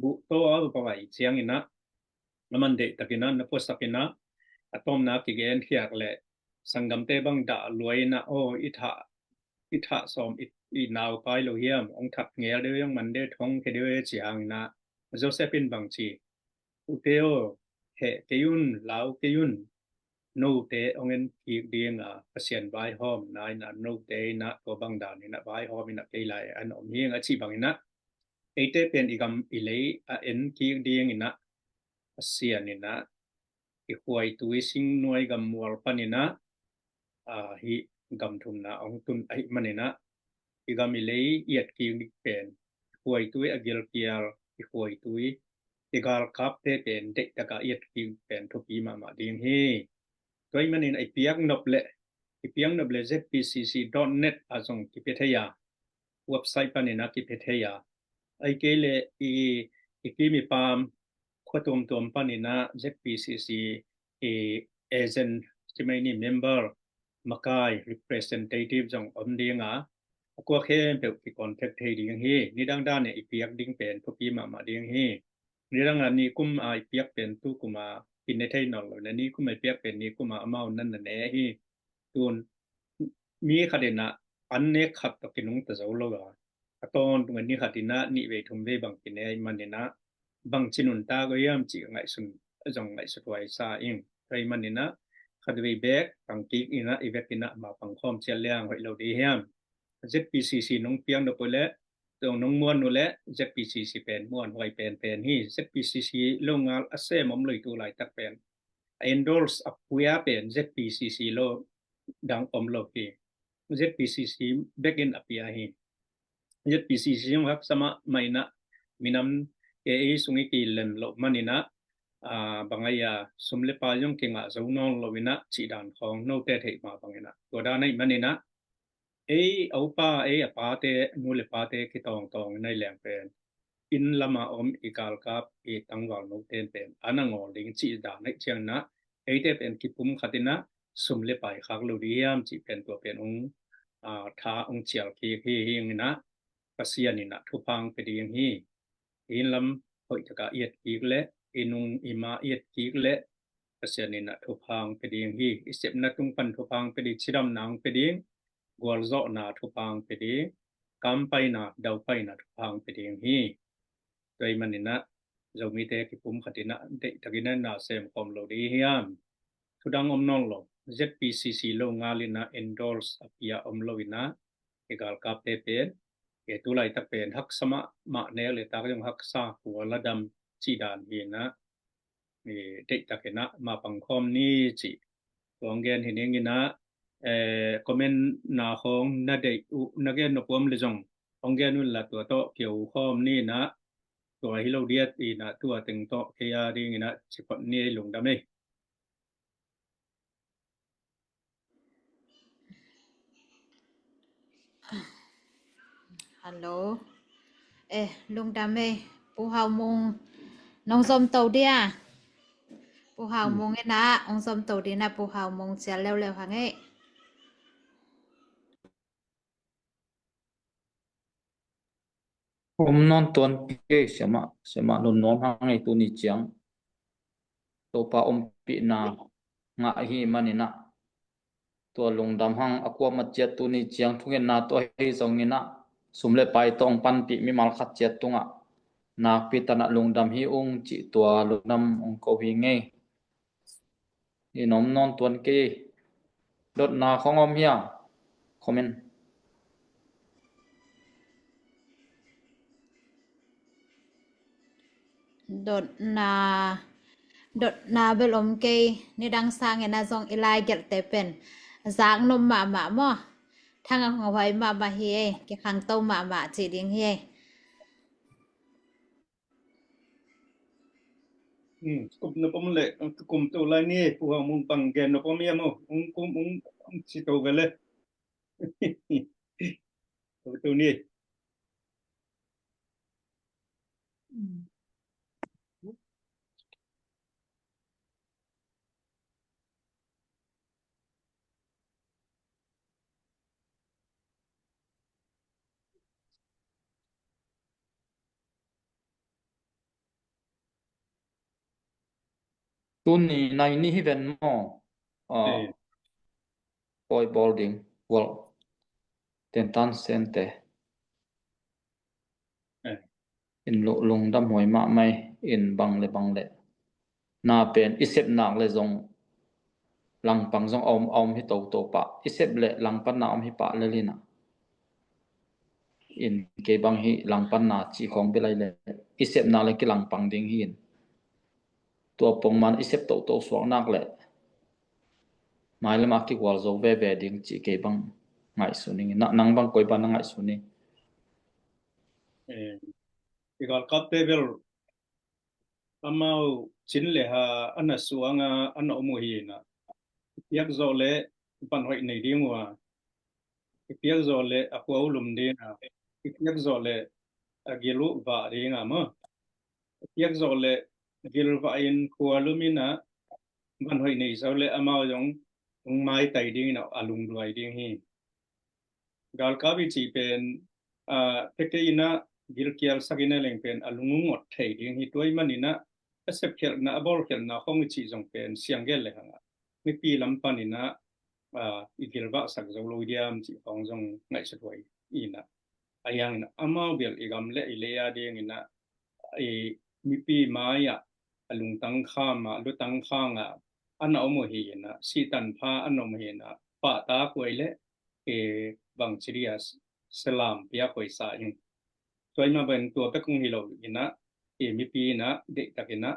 bu to al pawai chiang ina naman de takina na postakina atom na kigen khiak le sanggam te bang da luai na o itha som i naw pai lo hiam ong thak ngel de yang man de thong ke de chiang na Josephine bang chi uteo he keyun lao keyun no te ongen ki ding a pasien bai hom nai na no te na ko bang da ni na bai hom ina ke lai an om hieng a chi bang ina ate pen igam ilei a en ki ding ina pasien ina i huai tui sing noi gam mual panina a hi gam thum na ong tun ai manina igam ilei iat ki dik pen huai tui agil pial i huai tui igal kap te pen de taka iat ki pen thopi ma ding hi toy manin ai piak nop le ipiang nop le zpcc.net azong kipetheya website panina kipetheya ai kele ikimi pam khotum tom panina zpcc agent chimani member makai representative jong omdinga akwa khe pe ki contact thei ding hi nidang da ne ipiak ding pen thopi ma ding hi nidang ani kum ai piak pen tu kuma kinne thei nol na ni kum ai piak pen ni kuma amau nan na ne hi tun mi khadena anne khat to kinung ta zawlo ga aton ngan ni khatina ni ve thum ve bang kinne manina bang chinun ta go yam chi ngai sun jong ngai sutwai sa ing kai manina khadwe bek bang ki ina ivekina ma pang khom chel liang hoi lo di hiam zpcc nong piang do pole tong nong muan no le zpcc pen muan hoi pen hi zpcc longal ase mom loi tu lai tak pen endorse apuya pen zpcc lo dang om lo ki zpcc back in apia hi zpcc yung hak sama maina minam sungi ki lem lo manina bangaya sumle pa yung kinga zonong lo wina chi dan khong no te thei ma bangena goda nai manina aupa apate nule pate ki tong nai leng pen in lama om ikal kap tangwal no ten pen anangol ding chi da nai chiang na te pen ki pum khatina sumle pai khak lo diam chi pen to pen ong tha ong chial ki hi na pasiani na thupang pe ding hi in lam hoi taka iet ki le inung ima iet ki le pasiani na thupang pe ding hi isep na tung pan thupang pe di chiram nang pe ding gwal zo na thupang pe di kam pai na dau pai na thupang pe ding hi toy manina zomi te ki pum khatina de takina na sem kom lo di hiam thudang om nong lo zpcc lo ngalina endorse apia om lo ina egal kap te pen ke tulai tak pen hak sama ma ne le ta yung hak sa huala dam chi dan hi na de takena ma pang khom ni chi tonggen hining ina comment na khong na de na gen no pom le jong onggen un la to kieu khom ni na to hi lo dia ti na tua teng to ke ya ding ina chi pot ni lung da me Hello lung đam ê pu hào mong nong som tàu đi pu hào mong ấy na ông som tàu đi na pu hào mong chia leo hàng ấy Om non tuan ke sema non non hang tu ni chiang to pa om pi na nga hi manina to lung dam hang akwa ma chet tu ni chiang thungen na to hi zong ina sumle pai tong pan pi mi mal khat chet tunga na pi tana lung dam hi ung chi to lung dam ong ko hi nge ni nom non tuan ke dot na khong om hiang comment đột na belom ke ni dang sang ena zong ilai gel te pen giang nom ma mo thang ang hoi ma hi ke khang to ma chi ding hi kum no pom le kum to lai ni pu ha mung pang gen no pom ya mo ung chi to gale to ni ตุนีในนี่เวนมอปอยบอลดิงวอลเตนตันเซนเตอินลงดำหวยมาไม่อินบังเลนาเป็นอิเซบนักเลยจงหลังปังจงอมให้โตปะอิเซบเลหลังปันนาอมให้ปะเลยลินะอินเกบังให้หลังปันนาจีของไปเลยอิเซบนาเลยกิหลังปังดิงหินตัวปงมันอิเซบโตสวงนักเลยหมายเลยมากิวอลโจเวดิงจีเกบังไงสุนีนังบังกอยบันไงสุนีอีกอลกับเตเบลamau chinle ha ana suanga ana omuhina yak zole pan hoi nei dingwa yak zole akwa ulum dina yak zole agelu va ringa ma yak zole gil va in kualumina ban hoi nei zole amau jong mai tai ding na alung duai ding hi gal ka bi chi pen tekeina gil kial sagina leng pen alungungot thei ding hi toy manina accept kel na abol kel na khong chi jong pen siang gel le hanga mi pi lam panina igil ba sak zo lo diam chi khong jong ngai satwai ina ayang na amau bel igam le ileya ding ina mi pi maya alung tang kha ma lu tang kha nga ana omo hi na si tan pha anom hi na pa ta koi le bang chirias salam pia koi sa ing toy ma ben tua pe kung hi lo ina mi pi na de takina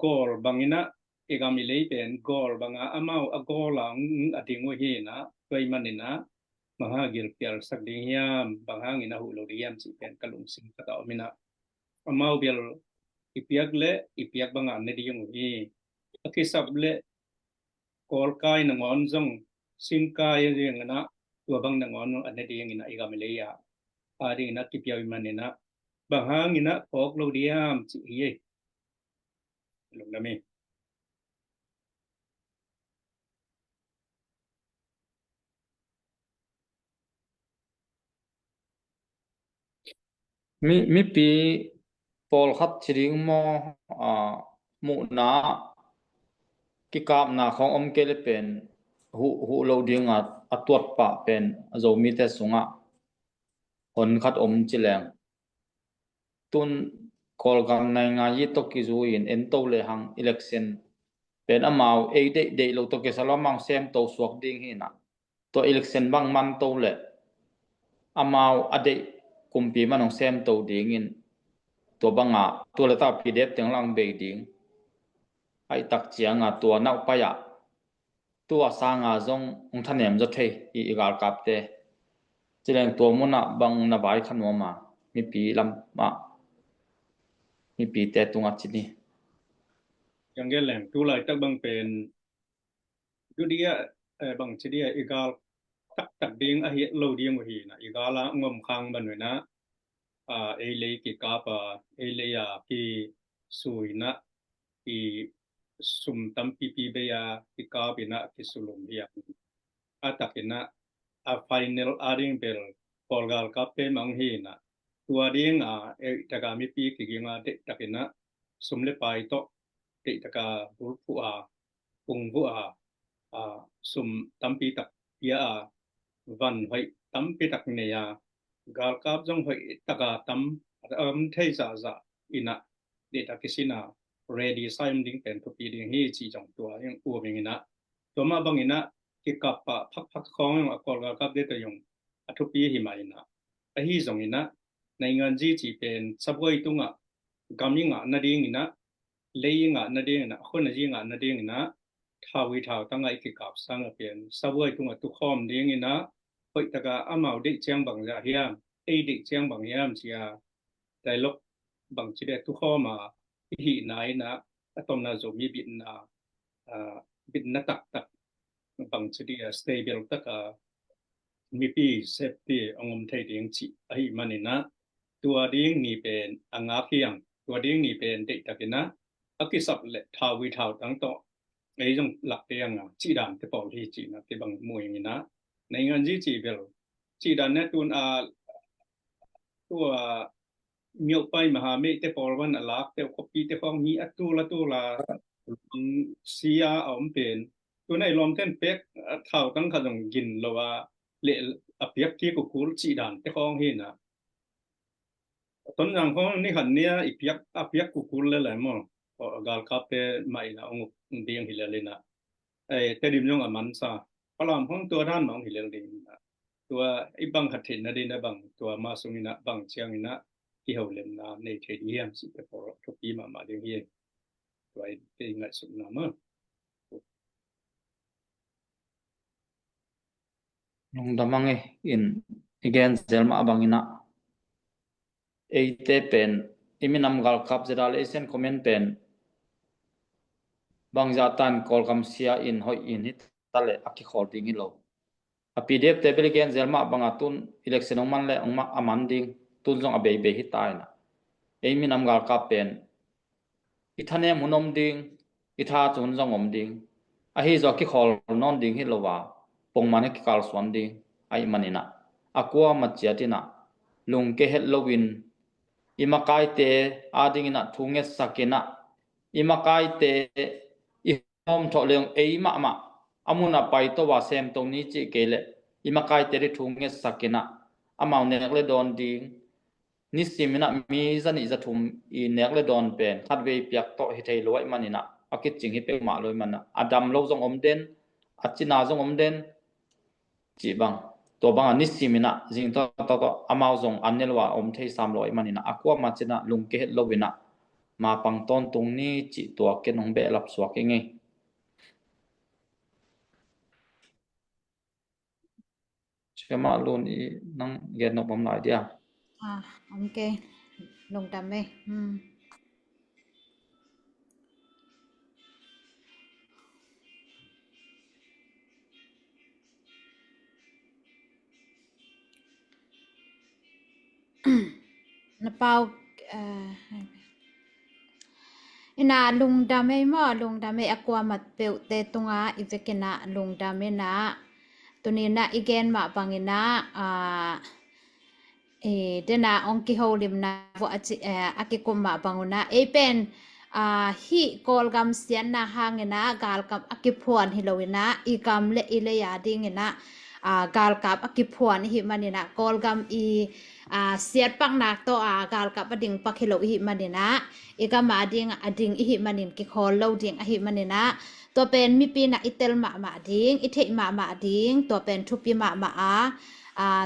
gol bangina igam ilei pen gol banga amau agolang adingo hi na toy manina maha gil pial sak ding hiam bangang ina hu lo diam chi pen kalung sing ka ta mina amau bel ipiak banga ne diyong hi akisab le kol kai na ngon jong sim kai yeng na tua bang na ngon an ne diyang ina igam ilei ya ading na kipiaw manina bahang ina pok lo diam chi ye lung na mi mi pi pol khat chiring mo mu na ki kap na khong om ke le pen hu lo ding atwat pa pen zo mi te sunga hon khat om chileng tun kol gang nai nga yi to ki zu in en to le hang election pen amau de lo to ke salamang sem to suak ding hi na to election bang man to le amau ade kumpi manong sem to ding in to banga to le ta pdf teng lang be ding ai tak chianga to nau pa ya to sanga jong ong thanem jo thei I gal kap te chileng to mona bang na bai khanwa ma mi pi lam ma mi pi te tunga chini yang geleng tu lai tak bang pen dudia bang chidia igal tak ding a hi lo ding hi na igala ngom khang ban we na le ki ka pa le ya ki suina I sum tam pi be ya ki ka bina ki sulum ya atakina final aring bel polgal ka pe mang hi na tua ding taka mi pi ki ginga de takina sumle pai to de taka bulpu pungbu sum tampi tak ya van hoi tampi tak ne ya gal kap jong hoi taka tam thei za ina de takisina ready sign ding pen to pi ding hi chi jong tua yang u bing ina to ma bang ina ki kap pa phak khong akol gal kap de to yong athu pi hi mai na a hi jong ina nai ngan ji chi pen saboi tunga gaminga na ding ina leinga na ding na khona ji nga na ding ina thawi thaw tangai ki kap sang a pen saboi tunga tu khom ding ina hoi taka amau de chiang bang ja hiam de chiang bang hiam chia dialog bang chi de tu khoma hi nai na atom na zo mi bin na tak bang chi dia stable taka mi pi safety angom thai ding chi ai manina tua ding ni pen anga khiang tua ding ni pen de takina akisap le thawi thaw tang to ei jong lak te anga chi dan te paul hi chi na te bang moi ni na nei ngan ji chi bel chi dan na tun tua มีออกไปมหาเมฆแต่ปอลวันอลากแต่คอปีแต่ของมีอัตุละตุลาเสียเอาเป็นตัวในลอมเต้นเป็กเท่าตั้งขนมกินแล้วว่าเลอเปียกที่กุกุลจีดานแต่ของเห็นน่ะตอนนั้นของนี่หันเนี่ยอีเปียกกุกุลเลยแหละมั้งกาลคาเปไม่ละองเดียงหิเลเลนะแต่ดิมยองอมันซาพลามของตัวท่านมองหิเลเลนะตัวไอ้บังหัดเห็นนะดินะบังตัวมาสุงินะบังเชียงนะที่เฮาเล่นนะในเทดียมสิไปพอทุกปีมาเดียงเฮียตัวไอ้เป็นไงสุนะมั้งNung damang in again zelma abangina eite pen iminam gal kap zeral esen comment pen bangjatan kolkam sia in hoi in hit tale aki holding ilo a pdf table again zelma abangatun election man le ongma amanding tun jong abe be hitaina iminam gal kap pen ithane munom ding itha chun jong om ding a hi zo ki khol non ding hilowa pongmane ki kal swan ding ai manina akwa machiatina lungke helowin imakai te adingina thunge sakena imakai te ihom tholeng eima ma amuna pai to wa sem tong ni chi kele imakai te ri thunge sakena amau nekle don ding nisimina mi zani zathum I nekle don pen khatwe piak to hi thei loi manina akit ching hi pe ma loi mana adam lo jong omden achina jong omden chi bang to bang nisimina jing to amau jong annelwa om thei sam loi manina akwa machina lungke het lowina ma pangton tung ni chi to ke nong be lap swak nge chema lon I nang get no bam lai dia ok lung tam ấy Napau ina lung dame mo lung dame akwa mat pe te tunga ivekena lung dame na tunina igen ma bangina dena onki holim na vo akikum ma banguna pen hi kolgam sian na hangena galkam akiphuan hilowina igam le ile ya dingena galkap akiphuan hi manina kolgam siat pak nak to galkap ading pakhilo hi manina igam ading hi manin ki khol lo ding hi manina to pen mi pi na itel ma ding ithe ma ding to pen thupi ma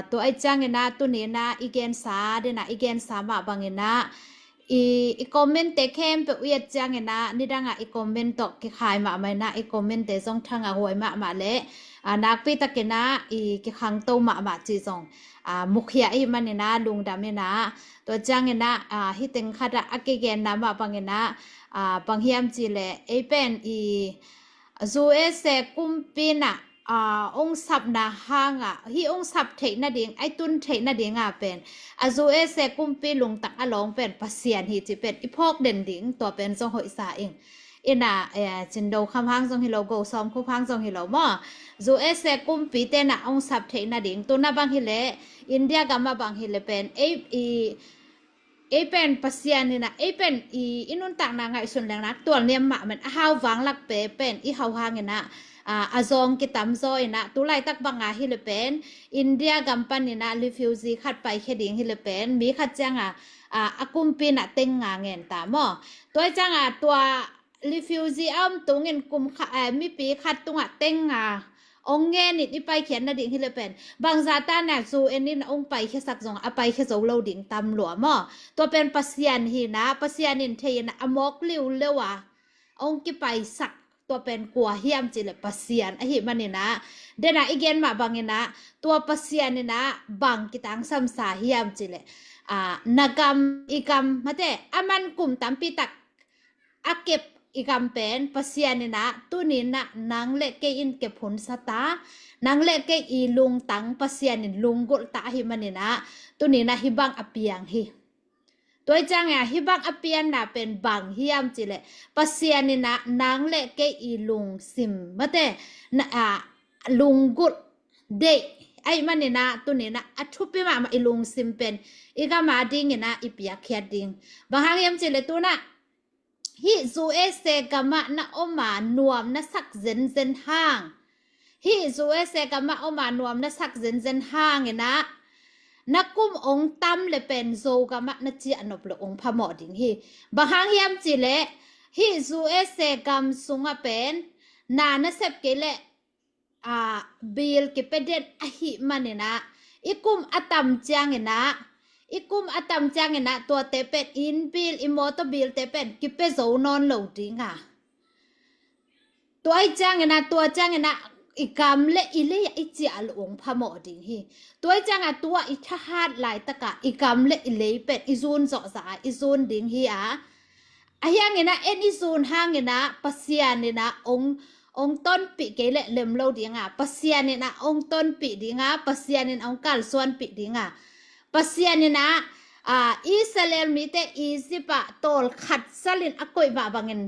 to ai changena tunina igen sa dena igen sa ma bangena I comment te kem pe uyat changena nidanga I comment to ki khai ma mai na I comment te jong thanga hoi ma le nak pi takena ki khang to ma chi jong mukhia I manina lung damena to changena hi teng khada akigen na ma bangena panghiam chi le e pen zu se kumpina ong sap na hanga hi ong sap thei na ding ai tun thei na ding pen azu se kumpi lung tak along pen pasian hi chi pen iphok den ding to pen jong hoi sa ing ina chindo kham hang jong hi lo go som khu hang jong hi lo mo zu se kumpi te na ong sap thei na ding to na bang hi le india gama bang hi le pen pen pasian ni na pen inun tak na ngai sun lang nak tol niam ma man hau wang lak pe pen I hau hang na azong kitam zoi na tulai tak banga Philippines India company na refugee khat pai kheding Philippines mi khat changa akumpi na tenga ngen ta mo toy changa tua refugee tungen kum mi pi khat tunga tenga ong nge ni pai khian na ding Philippines bang zata na zu enin ong pai khe sak jong apai khe zo lo ding tam lo mo to pen pasian hi na pasian in thein amok liu lewa ong ki pai sakตัวเป็นกัวเฮียมจิle pasian a hi manina dena igen ma bangina ตัว pasian ni na bang kitang samsa hiam chile nagam ikam mate aman kum tampi tak akep ikam pen pasian ni na tunin na nang le ke in ke phun sata nang le ke I lung tang pasian ni lunggol ta hi manina tunin na hibang apiang hiตัวจังhi bang apian na pen bang hiam chile pasian ni na nang le ke I lung sim mate na lunggut de ไอ้มันเนี่ยนะตัวนี้นะอัทุบไปมาอีลุงซิมเป็นอีกามาดิ้งเนี่ยนะอีเปียกแค่ดิ้งบางครั้งยามเจเลยตัวนะฮิซูเอเซกามะนะอมานวมนะสักเซนเซนห้างฮิซูเอเซกามะอมานวมนะสักเซนเซนห้างเนี่ยนะนักกุมองตั้มเลยเป็นโซกามะนะเจียนบลองพะหมอดิ้งฮิบางครั้งยามเจเลยฮิซูเอเซกามสุงะเป็นนานะเซบเกเลบิลกิเปเดนอหิมันเนี่ยนะอีกุมอัตัมจางเนี่ยนะอีกุมอัตัมจางเนี่ยนะตัวเตเป็ดอินบิลอิโมโตบิลเตเป็ดกิเปโซนอนโหลดิ้งอ่ะตัวไอจางเนี่ยนะตัวจางเนี่ยนะอีกำเละอีเละอีเจียลงพะหมอดิ้งฮีตัวไอจางอ่ะตัวอีทหารหลายตะกะอีกำเละอีเละเป็ดอีซูนจ่อสาอีซูนดิ้งฮีอ่ะไอ้ยังเนี่ยนะเอ็นอีซูนห้างเนี่ยนะปัสยานเนี่ยนะองต้นปีเกลเลมโลดีงาปัสยานี่นะองต้นปีดีงาปัสยานี่องกัลส่วนปีดีงาปัสยานี่นะอิสราเอลมีแต่อียิปต์ตอลขัดสลินอกุยบาบังเงิน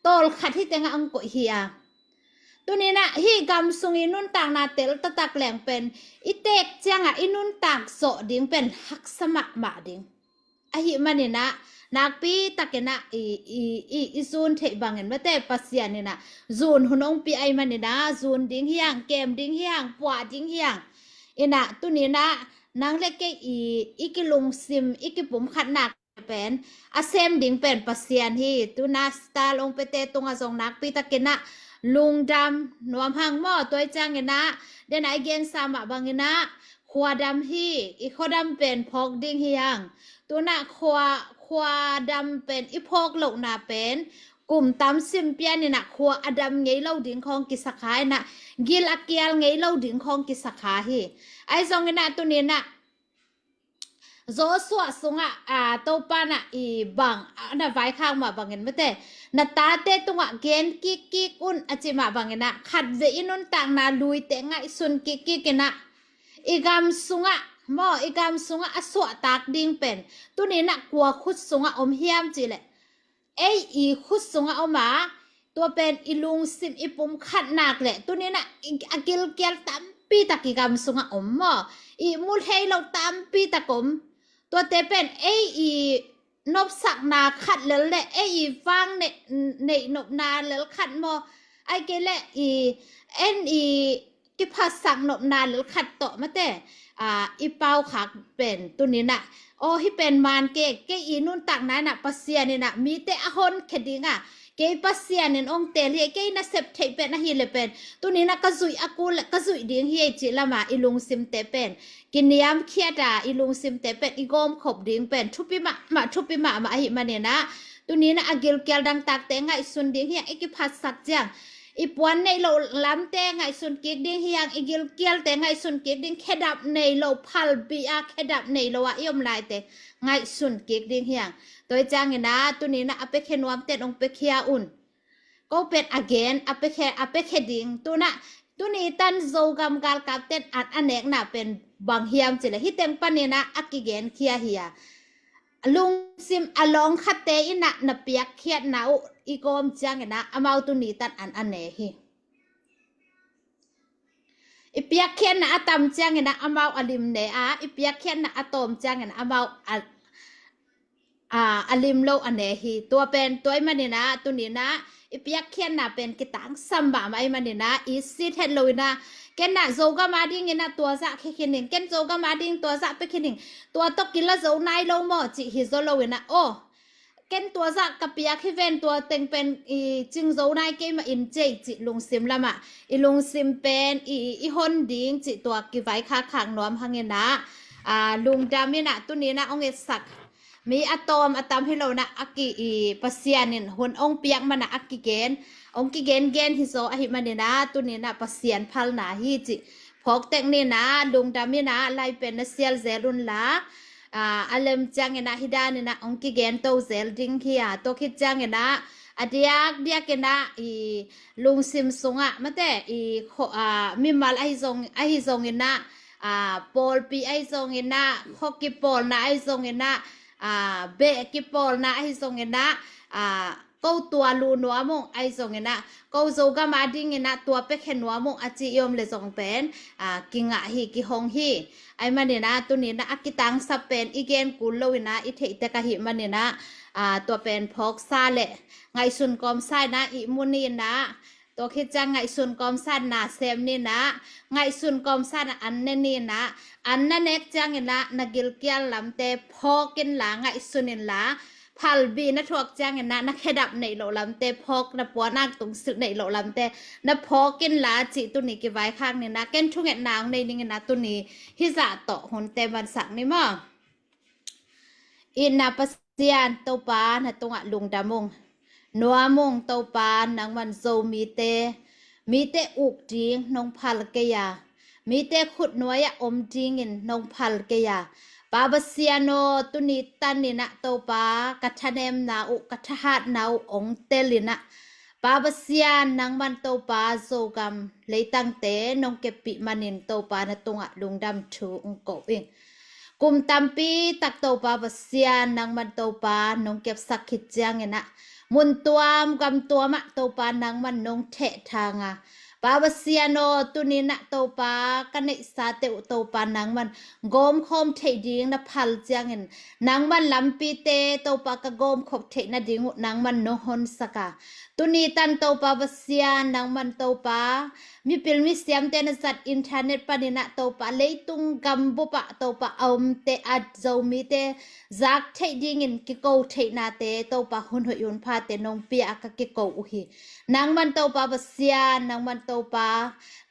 ตอลขัดที่เต็งอังกุยเฮียตัวนี้นะฮีกำสุงอินุนต่างนาเตลตะตักแหลงเป็นอิเตกจังอินุนต่างโสดิงเป็นฮักสมัคมาดิงอหิมันนี่นะนักปีตะเกนะอีซูนเทบังเงินมาแต่ปัสยานี่นะซูนหุนองปีไอมันนี่นะซูนดิ้งเฮียงเกมดิ้งเฮียงปัวดิ้งเฮียงอินะตัวนี้นะนางเล็กอีกิลุงซิมอีกิปุ่มขัดหนักเป็นอาเซมดิ้งเป็นปัสยานฮีตัวนาสตาลงไปเตตรงอาซงนักปีตะเกนะลุงดำนวมหางหม้อตัวจังเงินนะเดนไอเกนสามะบังเงินนะขวาดำฮีอีขวาดำเป็นพอกดิ้งเฮียงตัวน่ะควาดำเป็นอีพอกเหล่านาเป็นกลุ่มตามซิมเปียนี่นะควาอดัมไงเล่าดิ้งของกิสขายนะกิลอักเกียลไงเล่าดิ้งของกิสขาฮีไอซองนะตัวนี้นะโซสวสงตัวปานะอีบังนะไว้ข้างมาบังเงินไม่แต่นาตาเตตุงเกนกิกอุนอจิมาบังเงินนะขัดเวอินุนต่างนาลุยเตงไงสุนกิกนะอีกามสุงมออีกามสุงอสวตากดิ้งเป็นตัวนี้นะกลัวคุดสุงอมเฮียมจีเลยอีคุดสุงเอามาตัวเป็นอีลุงซิมอีปุ่มขัดหนักเลยตัวนี้นะอากิลเกียลตัมปีตะกิกามสุงอมมออีมูลเฮเราตัมปีตะกมตัวเตเป็นอีนบสักนาขัดเลยแหละอีฟังในนบนาเลยขัดมอไอเกลเลยอีกิพัสสักนบนาเลยขัดต่อมาแต่อีเป้าขักเป็นตัวนี้นะโอ้ที่เป็นมานเกอีนุ่นต่างนั้นน่ะปัสเซียนี่นะมีแต่อหนแค่ดิ้งเกปัสเซียนี่องเตลเกน่ะเซปเทเป็นนะฮิเลเป็นตัวนี้นะกระจุยอากูลกระจุยดิ้งเฮียจิละมาอีลุงซิมเตเป็นกินยามเคียดอีลุงซิมเตเป็นอีกอมขบดิ้งเป็นทุบปีมาหิมาเนี่ยนะตัวนี้นะอากิลเกลดังตักเตงไงสุนดิ้งเฮียอีกิพัสสักจังอีปวนในเราล้ำแต่ไงสุนเกียกดิ้งเฮียงอีกิลเกียลแต่ไงสุนเกียกดิ้งแค่ดับในเราพัลบีอาแค่ดับในเรายอมลายแต่ไงสุนเกียกดิ้งเฮียงตัวจังเงนะตัวนี้นะอเปเคนวมเต็ดองเปเคียอุ่นก็เป็น again อเปเคดิ้งตัวนี้ตันโจกำกาลกับเต็ดอันเนกนะเป็นบางเฮียมจิเลยฮิตเต็งปันเนี่ยนะอักกิเกนเคียเฮียลุงซิมอลองคัตเตอินะนเปียกเคียดนาอีกอมจังเงนะอามาตัวนี้ตันอันเนฮีอีเปียกเคียนนะอาตมจังเงนะอามาอลิมเนอีเปียกเคียนนะอาตอมจังเงนะอามาอลิมโลอันเนฮีตัวเป็นตัวมันเนี่ยนะตัวนี้นะอีเปียกเคียนนะเป็นกิตังซัมบะมาไอมันเนี่ยนะอีซิเทนโลนะแกน่ะโจก็มาดิ้งนะตัวซะแค่คิดหนึ่งแกนโจก็มาดิ้งตัวซะไปคิดหนึ่งตัวตกกินละโจนายลงหมอจิฮิโซโลเวนะโอ้แกนตัวซะกับเปียกที่เวนตัวเต็งเป็นจิงโจนายเกมาอินเจจิลุงซิมละมาอีลุงซิมเป็นอีฮอนดิ้งจิตัวกิไว้ค่าขังน้อมหังเงินนะลุงดำเนี่ยนะตัวนี้นะองเอสักมีอะตอมให้เรานะอักกิปัสยานินหุ่นองเปียกมันนะอักกิเกนองกิเกนฮิโซอหิมันเนี่ยนะตัวนี้นะปัสยานพัลนาฮิจิพอกเต็งนี่นะลุงดำเนี่ยนะไลเป็นนะเซลเซรุนละอารมจังเนี่ยนะฮิดาเนี่ยนะองกิเกนโตเซลดิ้งเฮียโตคิดจังเนี่ยนะเดียกเนี่ยนะลุงซิมซงมาแต่มิมัลไอซงเนี่ยนะปอลปีไอซงเนี่ยนะฮอกกี้ปอลนะไอซงเนี่ยนะเบกิปอลนะไอซงเนี่ยนะ câu tua lu noa mong ai zong ina câu zoga ma ding ina tua pe khen noa mong achi yom le zong pen kinga hi ki hong hi ai manina tu ni na akitang sa pen igen kulo ina I the te ka hi manina tua pen phok sa le ngai sun kom sai na I muni naตัวคิดจังไงสุนกอมสันนาเซมนี่นะไงสุนกอมสันอันนี่นะอันนั้นเอกจังนะนักกิลเกียนลำเตพอกินหลาไงสุนินหลาพัลบีนะทวกจังนะนักเขดับในโลลำเตพอกนะปัวนักตรงสุดในโลลำเตนะพอกินหลาจีตุนี้กี่ไว้ข้างนี่นะเก้นทุกเงนางในนี่นะตุนี้ฮิจะต่อหนเตมันสักนี่มั้งอินนาปัสยานโตปานะตรงลุงดามงนัวมงเตาปานนางมันโซมีเตอุกจิงนงพัลเกียมีเตขุดนัวยอมจิงอินนงพัลเกียปาบเซียโนตุนิตันนินะเตาปากัทเนมนาอุกัทหัดนาองเตลินะปาบเซียนนางมันเตาปาโซกัมเลยตั้งเตนงเก็บปิมานินเตาปานตงลุงดำชูองโกเองกุมตัมปีตักเตาปาบเซียนนางมันเตาปานงเก็บสักขิดจังเงนะมุนตัวมกำตัวมะโตปานังมันนงเททางปาบเซียโนตุนินะโตปากันในสาเตอุโตปานังมันโกมคมเทดิงนะพัลจังเงินนังมันลำปีเตโตปากะโกมคบเทนะดิงนังมันโนฮนสกาตุนีตันโตปาบเซียนังมันโตปามีปิลมิเซียมเตนสัตอินเทอร์เน็ตปานินะโตปาเลยตุงกัมบุปะโตปาอมเตอัดโจมีเตจักเทดิงินกิโกเทนาเตโตปาหุนหยุนพาเตนงเปียกะกิโกอุฮีนังมันโตปาบเซียนังมันโตปา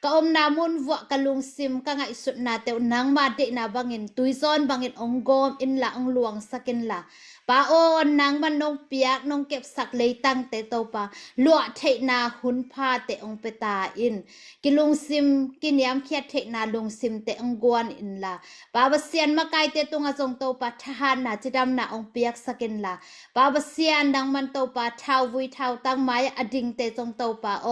กะอมนามุนวะกะลุงซิมกะไงสุดนาเตนังมาเดนาบังอินตุยซอนบังอินองโกมอินละองหลวงสกินละปาโอนนังมันนงเปียกนงเก็บสักเลยตั้งเตโตปาลวเทนาหุนพาเตองเปตาอินกิลุงซิมกินยามเคียดเทนาลุงซิมเตองกวนอินละปาบเซียนมาไกเตตุงอจงโตปาทหารนาจิดำนาองเปียกสกินละปาบเซียนนังมันโตปาเท้าวุยเท้าตั้งไม้อดิงเตจงโตปาโอ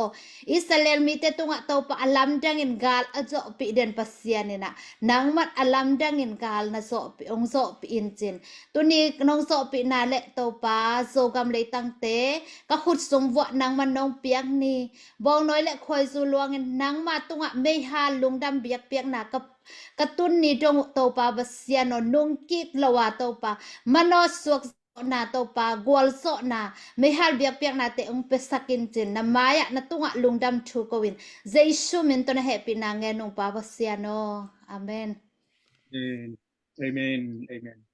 อิสราเอลมีเตตุงอโตปาอลัมดังอินกาลอโจปิเดนปัสเซียนนี่นะนังมันอลัมดังอินกาลนะโซปิองโซปิอินจินตุนี้นงโซปินาเลโตปาโซกัมเลยตั้งเตก็ขุดสมวะนังมันนงเปียกนี่บองน้อยและคอยซูลวงนังมาตุงะไม่ฮาลุงดำเบียกเปียกนากับกระตุนนี่จงโตปาบเซียนนุงกิกละวาโตปามโนสวกนาโตปากวลโซนาไม่ฮาเบียกเปียกนาเตองเปสักินจินนามายะนตุงะลุงดำชูกวินเจซูมินตนเฮปินางเงนงปาบเซียนอาเมนAmen. Amen.